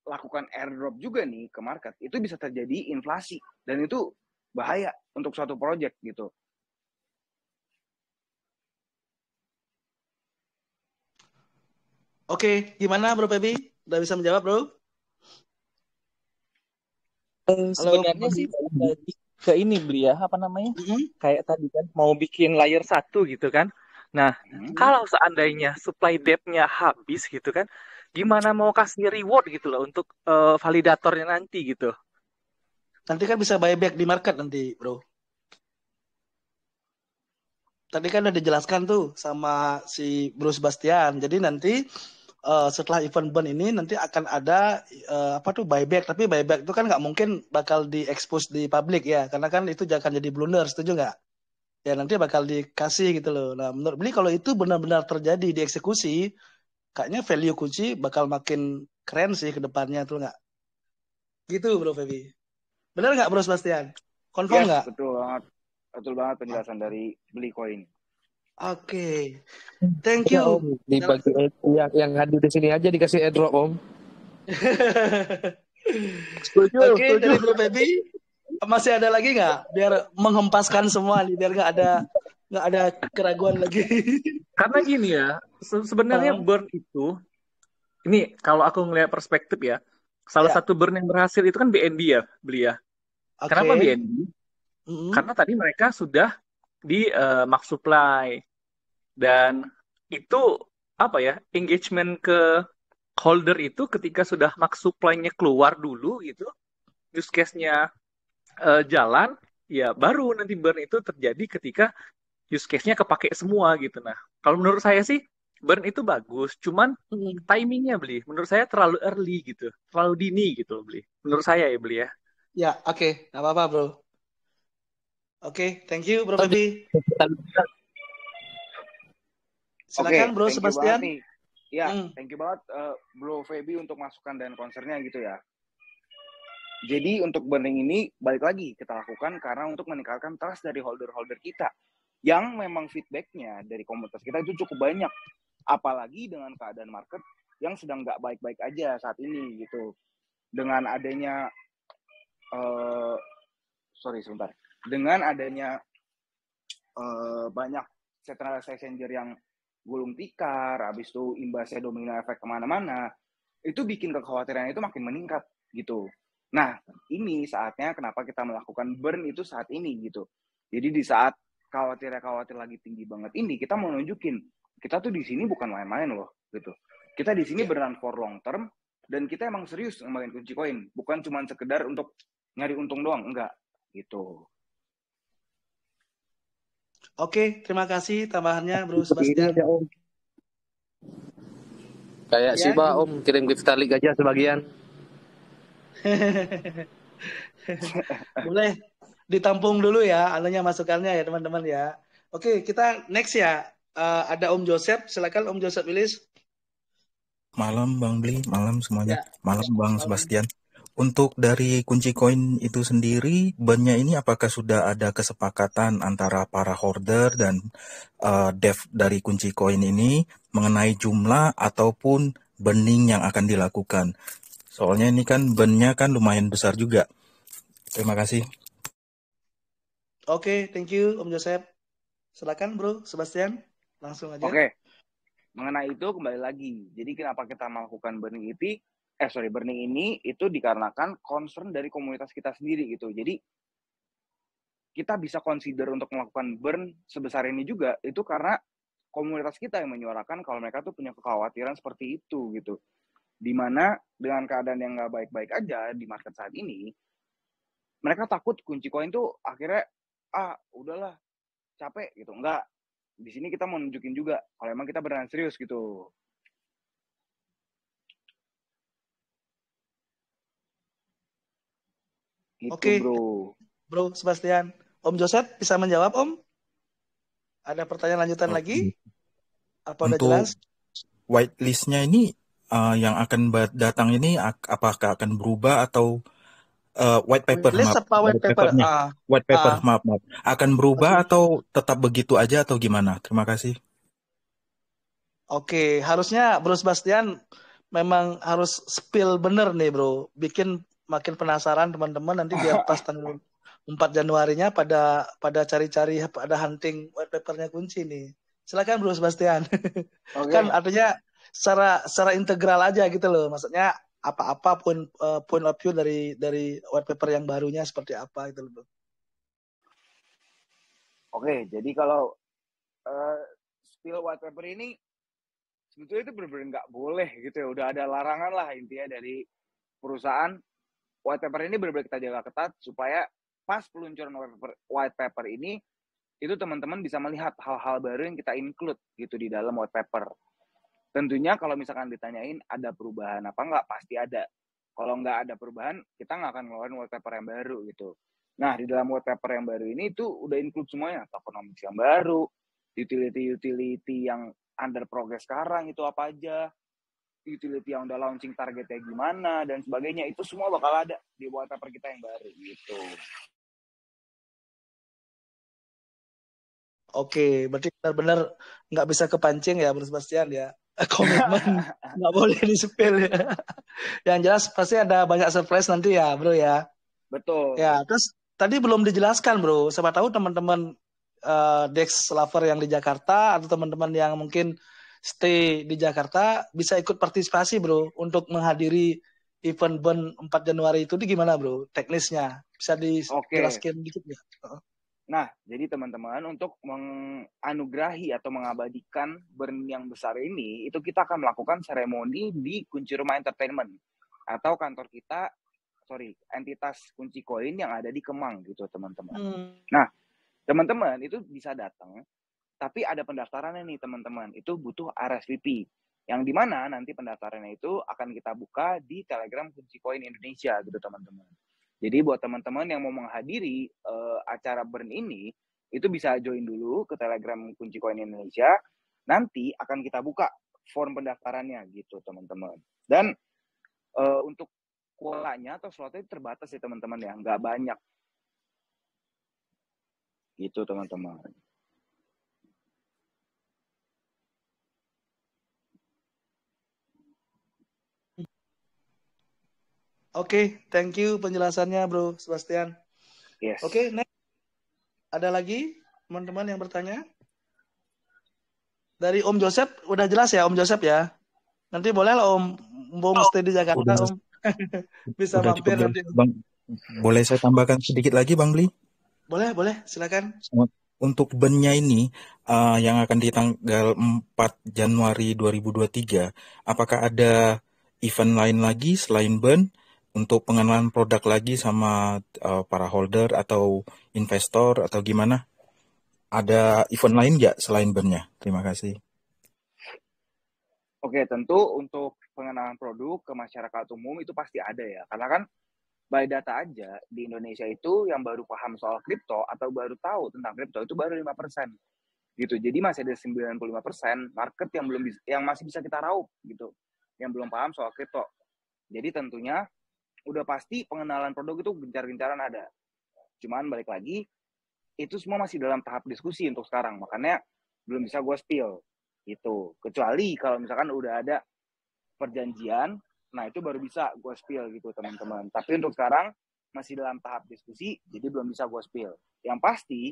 lakukan airdrop juga nih ke market, itu bisa terjadi inflasi, dan itu bahaya untuk suatu project gitu. Oke, gimana Bro Feby? Udah bisa menjawab, Bro? Sebenarnya sih ke ini beli ya, apa namanya? Kayak tadi kan mau bikin layer 1 gitu kan. Nah, kalau seandainya supply depth-nya habis gitu kan, gimana mau kasih reward gitu loh untuk validatornya nanti gitu. Nanti kan bisa buyback di market nanti, Bro. Tadi kan udah dijelaskan tuh sama si Bro Sebastian. Jadi nanti setelah event burn ini nanti akan ada buyback, tapi buyback itu kan nggak mungkin bakal diekspos di publik ya, karena kan itu akan jadi blunder, setuju nggak? Ya nanti bakal dikasih gitu loh. Nah menurut Beli kalau itu benar-benar terjadi dieksekusi, kayaknya value kunci bakal makin keren sih ke depannya tuh nggak? Gitu Bro Feby. Benar nggak Bro Sebastian? Confirm nggak? Yes, betul banget penjelasan dari Beli Coin. Oke. Thank you. Om, dibagi yang hadir di sini aja dikasih airdrop Om. Oke, dari Bro Feby masih ada lagi nggak? Biar menghempaskan semua nih, biar nggak ada keraguan lagi. Karena gini ya, sebenarnya burn itu, ini kalau aku ngelihat perspektif ya, salah satu burn yang berhasil itu kan BNB ya, Beli ya. Kenapa BNB? Karena tadi mereka sudah di max supply, dan itu apa ya, engagement ke holder itu ketika sudah max supply-nya keluar dulu gitu, use case-nya jalan, ya baru nanti burn itu terjadi ketika use case-nya kepake semua gitu. Nah, kalau menurut saya sih burn itu bagus, cuman timingnya Beli, menurut saya terlalu early gitu, terlalu dini gitu Beli. Menurut saya ya Beli ya. Ya, oke, nggak apa-apa Bro. Oke, thank you Bro Feby. Silakan Bro Sebastian. Ya, thank you banget Bro Feby untuk masukan dan concern-nya gitu ya. Jadi untuk burning ini balik lagi kita lakukan karena untuk meningkatkan trust dari holder-holder kita yang memang feedback-nya dari komunitas kita itu cukup banyak, apalagi dengan keadaan market yang sedang nggak baik-baik aja saat ini gitu. Dengan adanya dengan adanya banyak centralized exchanger yang gulung tikar, habis itu imbasnya domino efek kemana-mana, itu bikin kekhawatiran itu makin meningkat gitu. Nah, ini saatnya kenapa kita melakukan burn itu saat ini gitu. Jadi di saat khawatir lagi tinggi banget ini, kita mau nunjukin kita tuh di sini bukan main-main loh gitu. Kita di sini beneran for long term dan kita emang serius ngembangin kunci koin, bukan cuma sekedar untuk nyari untung doang, enggak gitu. Oke, terima kasih tambahannya Bro Sebastian. Ini aja, Om. Kayak Ya, Shiba, Om, kirim gift Starlink aja sebagian. boleh ditampung dulu ya, anunya masukannya ya teman-teman ya. Oke, kita next ya. Ada Om Joseph, silakan Om Joseph Willis. Malam Bang Bli, malam semuanya. Ya. Malam Bang Malam. Sebastian. Untuk dari kunci koin itu sendiri, bannya ini apakah sudah ada kesepakatan antara para holder dan dev dari kunci koin ini mengenai jumlah ataupun burning yang akan dilakukan? Soalnya ini kan burn-nya kan lumayan besar juga. Terima kasih. Oke, thank you Om Joseph. Silakan Bro Sebastian, langsung aja. Oke. Mengenai itu kembali lagi. Jadi kenapa kita melakukan burning ini itu dikarenakan concern dari komunitas kita sendiri gitu. Jadi kita bisa consider untuk melakukan burn sebesar ini juga itu karena komunitas kita yang menyuarakan kalau mereka tuh punya kekhawatiran seperti itu gitu. Dimana dengan keadaan yang nggak baik-baik aja di market saat ini, mereka takut kunci koin tuh akhirnya udahlah capek gitu. Enggak. Di sini kita mau nunjukin juga kalau emang kita beneran serius gitu. Gitu, Oke, Bro Sebastian. Om Joseph bisa menjawab, Om? Ada pertanyaan lanjutan lagi? Apa udah jelas? Whitelist-nya ini yang akan datang ini apakah akan berubah atau white paper maaf akan berubah atau tetap begitu aja atau gimana? Terima kasih. Oke, harusnya Bro Sebastian memang harus spill bener nih Bro, bikin makin penasaran teman-teman nanti biar pas tanggal 4 Januarinya pada cari-cari, pada hunting white papernya kunci nih. Silakan Bro Sebastian. Okay. Kan artinya secara integral aja gitu loh, maksudnya apa-apa point of view dari white paper yang barunya seperti apa itu loh. Oke, jadi kalau spill white paper ini sebetulnya itu benar-benar nggak boleh gitu ya, udah ada larangan lah intinya dari perusahaan. White paper ini benar-benar kita jaga ketat supaya pas peluncuran white paper ini itu teman-teman bisa melihat hal-hal baru yang kita include gitu di dalam white paper. Tentunya kalau misalkan ditanyain ada perubahan apa nggak, pasti ada. Kalau nggak ada perubahan, kita nggak akan ngeluarin white paper yang baru gitu. Nah, di dalam white paper yang baru ini itu udah include semuanya, tokenomics yang baru, utility yang under progress sekarang itu apa aja, utility yang udah launching targetnya gimana, dan sebagainya. Itu semua bakal ada di white paper kita yang baru gitu. Oke, berarti benar-benar nggak bisa kepancing ya Bro Sebastian ya. Komitmen nggak boleh di-spill ya. Yang jelas pasti ada banyak surprise nanti ya Bro ya. Betul. Ya, terus tadi belum dijelaskan Bro. Siapa tahu teman-teman Dex lover yang di Jakarta atau teman-teman yang mungkin stay di Jakarta bisa ikut partisipasi Bro untuk menghadiri event burn 4 Januari itu gimana Bro teknisnya? Bisa dijelaskan dikit nggak? Nah, jadi teman-teman untuk menganugerahi atau mengabadikan burn yang besar ini, itu kita akan melakukan seremoni di Kunci Rumah Entertainment atau kantor kita, entitas kunci koin yang ada di Kemang gitu teman-teman. Nah, teman-teman itu bisa datang, tapi ada pendaftarannya nih teman-teman, itu butuh RSVP, yang dimana nanti pendaftarannya itu akan kita buka di Telegram Kunci Koin Indonesia gitu teman-teman. Jadi buat teman-teman yang mau menghadiri acara burn ini, itu bisa join dulu ke Telegram Kunci Koin Indonesia. Nanti akan kita buka form pendaftarannya gitu teman-teman. Dan untuk kuotanya atau slotnya terbatas ya teman-teman ya, nggak banyak. Gitu teman-teman. Oke, thank you penjelasannya Bro Sebastian. Yes. Oke, next. Ada lagi teman-teman yang bertanya? Dari Om Joseph udah jelas ya Om Joseph ya. Nanti boleh lah Om stay di Jakarta Udah, Om. Bisa udah cukup mampir jelas, nanti. Bang. Boleh saya tambahkan sedikit lagi, Bang Bli? Boleh, silakan. Untuk bandnya ini yang akan di tanggal 4 Januari 2023, apakah ada event lain lagi selain band untuk pengenalan produk lagi sama para holder atau investor atau gimana? Ada event lain nggak selain bandnya? Terima kasih. Oke, tentu untuk pengenalan produk ke masyarakat umum itu pasti ada ya. Karena kan by data aja di Indonesia itu yang baru paham soal kripto atau baru tahu tentang kripto itu baru 5%. Gitu. Jadi masih ada 95% market yang masih bisa kita raup gitu. Yang belum paham soal kripto. Jadi tentunya udah pasti pengenalan produk itu gencar-gencaran ada. Cuman balik lagi itu semua masih dalam tahap diskusi untuk sekarang. Makanya belum bisa gue spill gitu. Kecuali kalau misalkan udah ada perjanjian, nah itu baru bisa gue spill gitu teman-teman. Tapi untuk sekarang masih dalam tahap diskusi, jadi belum bisa gue spill. Yang pasti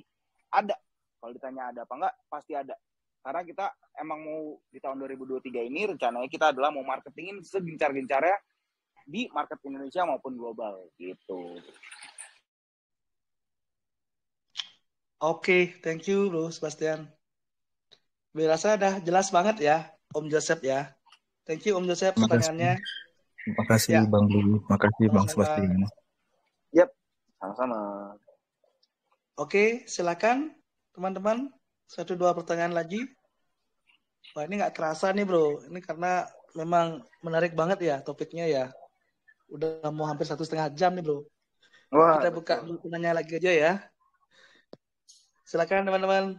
ada. Kalau ditanya ada apa enggak, pasti ada. Karena kita emang mau di tahun 2023 ini rencananya kita adalah mau marketingin segencar-gencarnya di market Indonesia maupun global gitu. Oke, thank you Bro Sebastian. Berasa udah jelas banget ya Om Joseph ya. Thank you Om Joseph pertanyaannya. Terima kasih Bang Bli, makasih Bang Sebastian. Yap, sama-sama. Oke, silakan teman-teman. 1-2 pertanyaan lagi. Wah ini nggak kerasa nih bro. Ini karena memang menarik banget ya topiknya ya. Udah mau hampir 1,5 jam nih bro. Wah, kita buka pertanyaan lagi aja ya. Silakan teman-teman.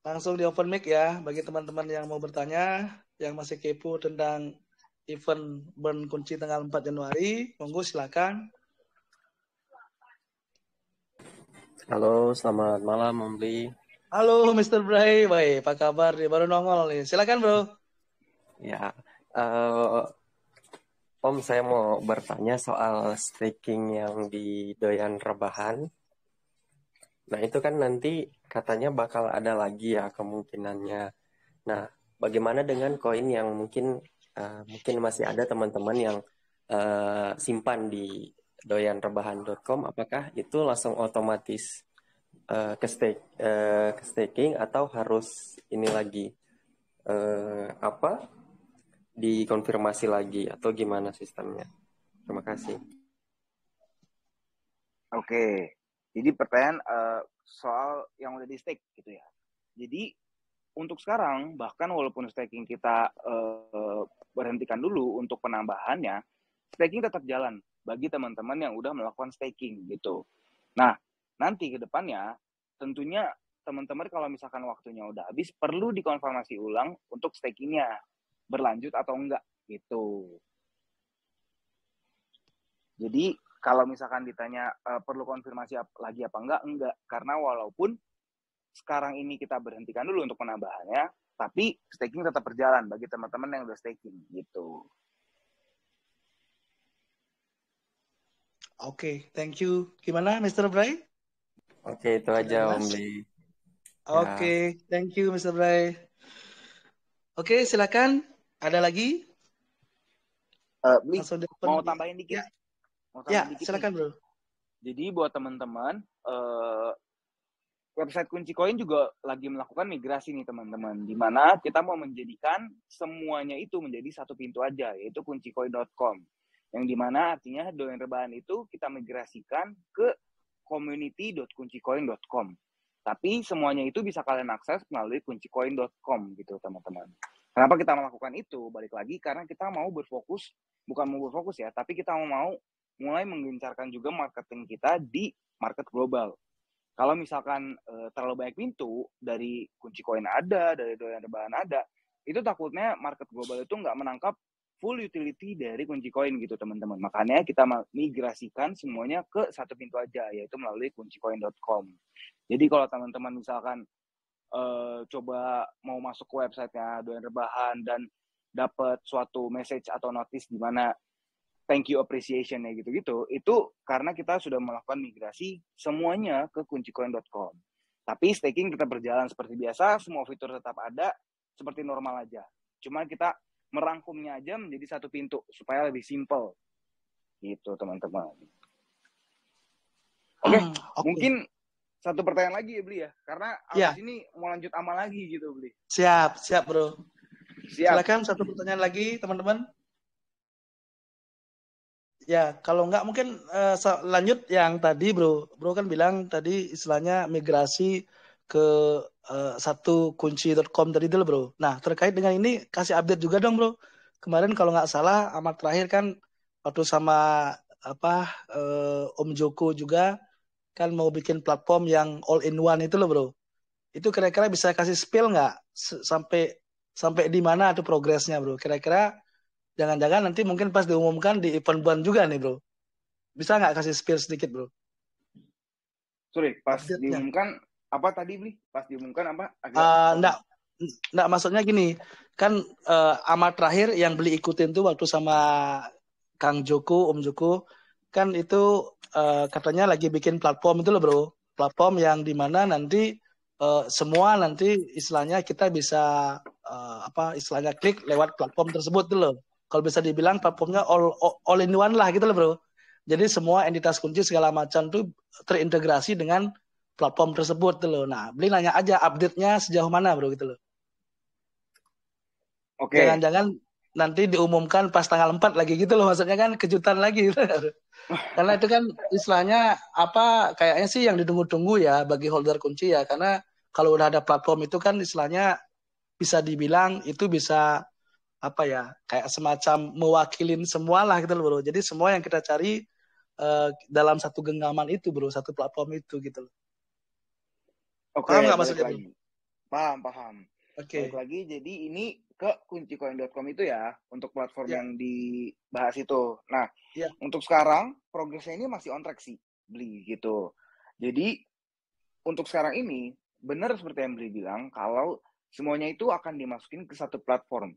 Langsung di open mic ya. Bagi teman-teman yang mau bertanya. Yang masih kepo tentang event Burn Kunci tanggal 4 Januari. Monggo silakan. Halo, selamat malam Om Bli. Halo Mr. Bray. Baik, apa kabar nih? Baru nongol nih. Silakan bro. Ya, Om saya mau bertanya soal staking yang di Doyan Rebahan. Nah itu kan nanti katanya bakal ada lagi ya kemungkinannya. Nah bagaimana dengan koin yang mungkin masih ada teman-teman yang simpan di doyanrebahan.com, apakah itu langsung otomatis ke staking atau harus ini lagi dikonfirmasi lagi atau gimana sistemnya? Terima kasih. Oke, jadi pertanyaan soal yang udah di stake gitu ya. Jadi untuk sekarang bahkan walaupun staking kita berhentikan dulu untuk penambahannya, staking tetap jalan bagi teman-teman yang udah melakukan staking gitu. Nah, nanti ke depannya tentunya teman-teman kalau misalkan waktunya udah habis perlu dikonfirmasi ulang untuk stakingnya berlanjut atau enggak gitu. Jadi kalau misalkan ditanya perlu konfirmasi lagi apa enggak, karena walaupun sekarang ini kita berhentikan dulu untuk penambahannya, tapi staking tetap berjalan bagi teman-teman yang udah staking gitu. Oke, thank you. Gimana Mr. Bray? Oke, itu aja Om Bli. Oke, thank you Mr. Bray. Oke, silakan. Ada lagi? Mau tambahin dikit? Ya, silakan bro. Jadi buat teman-teman, website Kunci Koin juga lagi melakukan migrasi nih teman-teman, di mana kita mau menjadikan semuanya itu menjadi satu pintu aja, yaitu kuncikoin.com, yang dimana artinya Doyan Rebahan itu kita migrasikan ke community.kuncikoin.com. Tapi semuanya itu bisa kalian akses melalui kuncikoin.com gitu teman-teman. Kenapa kita melakukan itu? Balik lagi karena kita mau berfokus, bukan mau berfokus ya, tapi kita mau mulai menggencarkan juga marketing kita di market global. Kalau misalkan terlalu banyak pintu, dari Kunci Koin ada, dari Doyan Rebahan ada, itu takutnya market global itu nggak menangkap full utility dari Kunci Koin gitu teman-teman. Makanya kita migrasikan semuanya ke satu pintu aja, yaitu melalui kuncikoin.com. Jadi kalau teman-teman misalkan coba mau masuk ke websitenya Doyan Rebahan dan dapat suatu message atau notice di mana thank you appreciation-nya gitu-gitu, itu karena kita sudah melakukan migrasi semuanya ke kuncikoin.com. Tapi staking tetap berjalan seperti biasa, semua fitur tetap ada, seperti normal aja. Cuma kita merangkumnya aja menjadi satu pintu supaya lebih simple. Gitu, teman-teman. Oke, mungkin satu pertanyaan lagi ya, Bli ya. Karena abis ini mau lanjut amal lagi gitu, Bli. Siap, Bro. Siap. Silakan satu pertanyaan lagi, teman-teman. Ya, kalau enggak mungkin lanjut yang tadi, Bro. Bro kan bilang tadi istilahnya migrasi ke satu kunci.com tadi dulu, Bro. Nah, terkait dengan ini kasih update juga dong, Bro. Kemarin kalau nggak salah amat terakhir kan waktu sama Om Joko juga kan mau bikin platform yang all in one itu loh, Bro. Itu kira-kira bisa kasih spill nggak sampai di mana tuh progresnya, Bro? Kira-kira jangan-jangan nanti mungkin pas diumumkan di event buan juga nih, Bro. Bisa nggak kasih spill sedikit, Bro? Sorry, pas diumumkan apa tadi, Bli? Pas diumumkan apa? Enggak, maksudnya gini, kan amat terakhir yang beli ikutin tuh waktu sama Kang Joko, Om Joko, kan itu katanya lagi bikin platform itu loh, Bro. Platform yang dimana nanti semua nanti istilahnya kita bisa istilahnya klik lewat platform tersebut tuh loh. Kalau bisa dibilang platformnya all in one lah gitu loh, Bro. Jadi semua entitas kunci segala macam tuh terintegrasi dengan platform tersebut tuh loh. Nah, Beli nanya aja update-nya sejauh mana, Bro, gitu loh. Oke. Jangan-jangan nanti diumumkan pas tanggal 4 lagi gitu loh, maksudnya kan kejutan lagi gitu. Karena itu kan istilahnya kayaknya sih yang ditunggu-tunggu ya bagi holder kunci ya, karena kalau udah ada platform itu kan istilahnya bisa dibilang itu bisa kayak semacam mewakilin semua lah gitu loh, Bro. Jadi semua yang kita cari dalam satu genggaman itu, Bro, satu platform itu gitu loh. Oke, paham nggak maksudnya, Bro? Paham. Oke. Balik lagi, jadi ini ke kuncicoin.com itu ya, untuk platform yang dibahas itu. Nah, untuk sekarang, progresnya ini masih on track sih, Bli, gitu. Jadi, untuk sekarang ini, benar seperti yang Bli bilang, kalau semuanya itu akan dimasukin ke satu platform.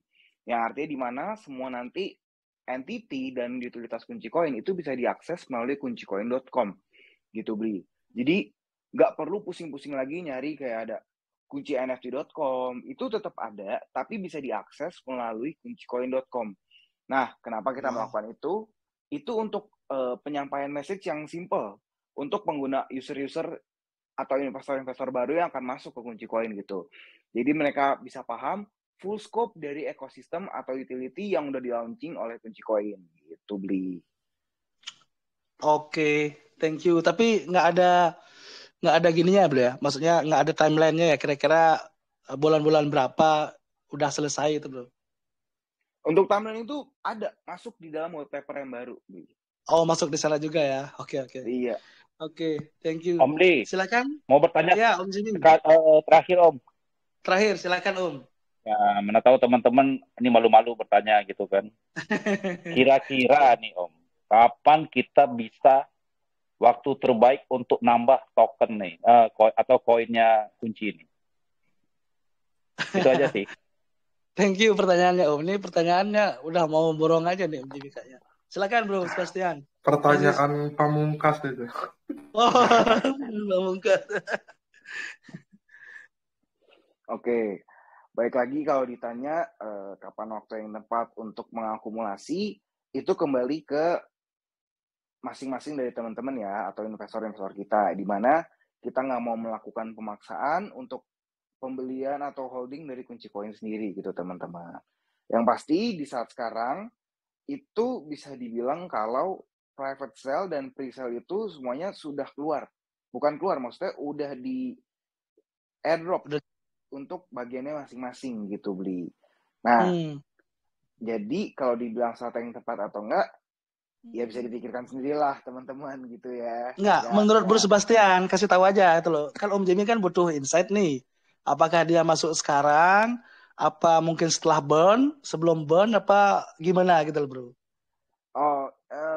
Yang artinya di mana semua nanti entity dan utilitas kunci koin itu bisa diakses melalui kuncicoin.com, gitu, Bli. Jadi, nggak perlu pusing-pusing lagi nyari kayak ada kunci nft.com, itu tetap ada, tapi bisa diakses melalui kuncicoin.com. Nah, kenapa kita melakukan itu? Itu untuk penyampaian message yang simple untuk pengguna user-user atau investor-investor baru yang akan masuk ke kunci koin gitu. Jadi mereka bisa paham full scope dari ekosistem atau utility yang udah di-launching oleh kunci koin gitu, Bli. Oke, thank you. Tapi nggak ada gininya, Bro ya. Maksudnya nggak ada timeline-nya ya. Kira-kira bulan-bulan berapa udah selesai itu, Bro? Untuk timeline itu ada masuk di dalam white paper yang baru. Oh, masuk di sana juga ya. Oke. Iya. Oke, thank you. Om Li, silakan. Mau bertanya? Ya, Om Jimmy. Terakhir, Om. Terakhir, silakan, Om. Ya, mana tahu teman-teman ini malu-malu bertanya gitu kan. Kira-kira nih, Om, kapan kita bisa waktu terbaik untuk nambah token nih atau koinnya kunci ini? Itu aja sih. Thank you pertanyaannya, Om. Ini pertanyaannya udah mau borong aja nih, Om Jimmy kayaknya. Silakan, Bro, Sebastian. Pertanyaan pamungkas itu. Oh, pamungkas. Oke. Baik lagi kalau ditanya kapan waktu yang tepat untuk mengakumulasi, itu kembali ke masing-masing dari teman-teman ya, atau investor-investor kita, di mana kita nggak mau melakukan pemaksaan untuk pembelian atau holding dari kunci koin sendiri gitu, teman-teman. Yang pasti di saat sekarang, itu bisa dibilang kalau private sale dan pre-sale itu semuanya sudah keluar. Bukan keluar, maksudnya udah di airdrop untuk bagiannya masing-masing gitu, Bli. Nah, jadi kalau dibilang saat yang tepat atau enggak, ya bisa dipikirkan sendirilah teman-teman gitu ya. Enggak, menurut Bro Sebastian, kasih tahu aja itu loh. Kan Om Jimmy kan butuh insight nih. Apakah dia masuk sekarang, apa mungkin setelah burn, sebelum burn, apa gimana gitu loh, Bro? Oh,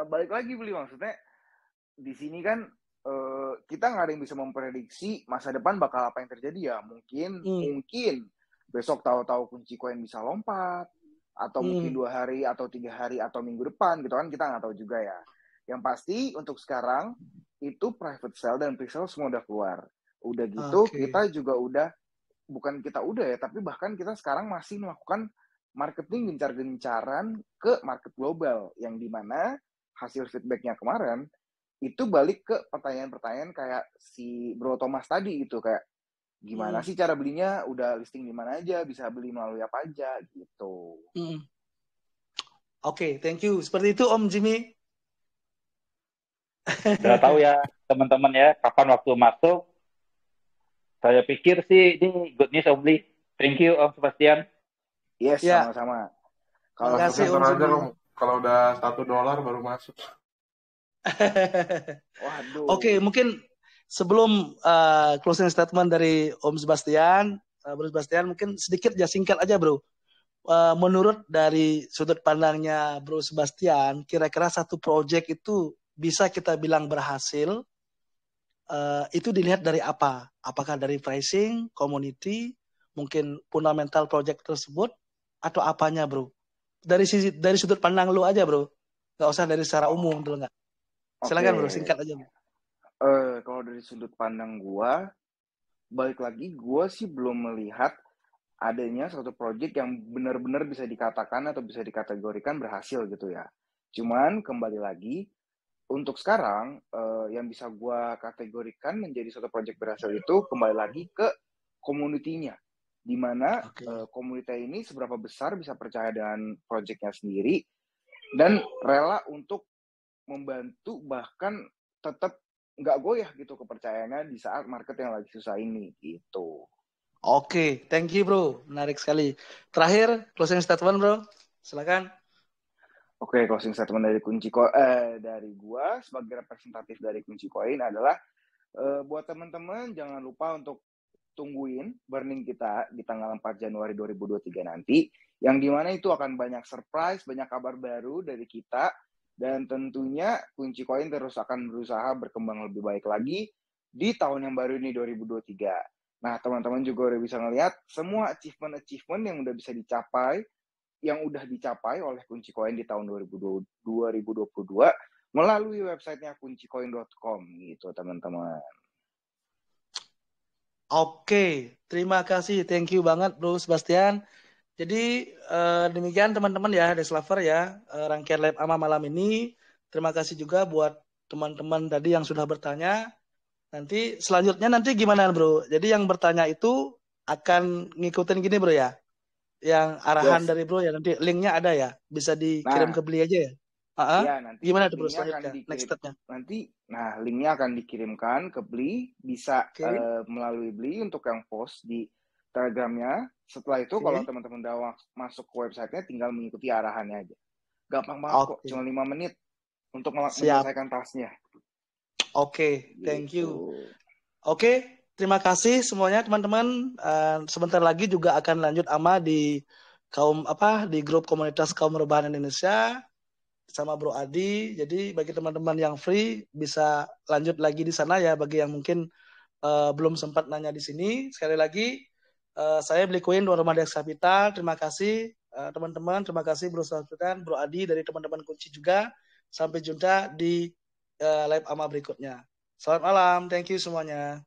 balik lagi, Bli, maksudnya di sini kan kita nggak ada yang bisa memprediksi masa depan bakal apa yang terjadi ya. Mungkin besok tahu-tahu kunci koin bisa lompat, atau mungkin 2 hari atau 3 hari atau minggu depan gitu kan, kita nggak tahu juga ya. Yang pasti untuk sekarang itu private sale dan pre-sale semua udah keluar. Udah gitu kita juga udah bukan kita udah ya, tapi bahkan kita sekarang masih melakukan marketing gencar-gencaran ke market global, yang dimana hasil feedbacknya kemarin itu balik ke pertanyaan-pertanyaan kayak si Bro Thomas tadi gitu, kayak gimana sih cara belinya, udah listing di mana aja, bisa beli melalui apa aja gitu. Oke, thank you. Seperti itu Om Jimmy. Udah tahu ya teman-teman ya kapan waktu masuk. Saya pikir sih ini good news Om Lee. Thank you Om Sebastian. Yes, Ya. sama-sama. Kalau Makasih, Om aja Jimmy. Om, kalau udah $1 baru masuk. Waduh. Oke, mungkin sebelum closing statement dari Om Sebastian, Bro Sebastian, mungkin sedikit ya, singkat aja Bro. Menurut dari sudut pandangnya Bro Sebastian, kira-kira satu project itu bisa kita bilang berhasil, itu dilihat dari apa? Apakah dari pricing, community, mungkin fundamental project tersebut, atau apanya Bro? Dari sudut pandang lu aja Bro, nggak usah dari secara umum dulu nggak? Silakan Bro, singkat aja. Kalau dari sudut pandang gua, balik lagi gua sih belum melihat adanya suatu project yang benar-benar bisa dikatakan atau bisa dikategorikan berhasil gitu ya. Cuman kembali lagi, untuk sekarang yang bisa gua kategorikan menjadi suatu project berhasil itu kembali lagi ke community-nya. Di mana komunitas ini seberapa besar bisa percaya dengan project-nya sendiri dan rela untuk membantu, bahkan tetap nggak goyah gitu kepercayaannya di saat market yang lagi susah ini gitu. Oke, thank you Bro, menarik sekali. Terakhir closing statement Bro, silakan. Oke, closing statement dari dari gua sebagai representatif dari Kunci Koin adalah buat teman-teman jangan lupa untuk tungguin burning kita di tanggal 4 Januari 2023 nanti, yang dimana itu akan banyak surprise, banyak kabar baru dari kita. Dan tentunya Kunci Koin terus akan berusaha berkembang lebih baik lagi di tahun yang baru ini 2023. Nah, teman-teman juga udah bisa ngelihat semua achievement yang udah bisa dicapai, yang udah dicapai oleh Kunci Koin di tahun 2022 melalui websitenya kuncikoin.com gitu, teman-teman. Oke, terima kasih, thank you banget Bro Sebastian. Jadi demikian teman-teman ya, Deslaver ya, rangkaian Lab AMA malam ini. Terima kasih juga buat teman-teman tadi yang sudah bertanya. Nanti selanjutnya nanti gimana Bro? Jadi yang bertanya itu akan ngikutin gini Bro ya, yang arahan dari Bro ya, nanti linknya ada ya, bisa dikirim ke beli aja ya. Iya, nanti gimana tuh Bro linknya akan selanjutnya, next step-nya? Linknya akan dikirimkan ke Beli, bisa melalui Beli untuk yang post di Telegramnya. Setelah itu kalau teman-teman udah masuk ke websitenya, tinggal mengikuti arahannya aja. Gampang banget kok, cuma 5 menit untuk menyelesaikan tasnya. Oke, thank you. Oke, terima kasih semuanya teman-teman. Sebentar lagi juga akan lanjut AMA di di grup komunitas kaum rebahan Indonesia sama Bro Adi. Jadi bagi teman-teman yang free bisa lanjut lagi di sana ya, bagi yang mungkin belum sempat nanya di sini. Sekali lagi saya Beli Koin dari Romadex Capital. Terima kasih teman-teman, terima kasih Bro Sebastian, Bro Adi dari teman-teman Kunci juga. Sampai jumpa di live AMA berikutnya. Selamat malam, thank you semuanya.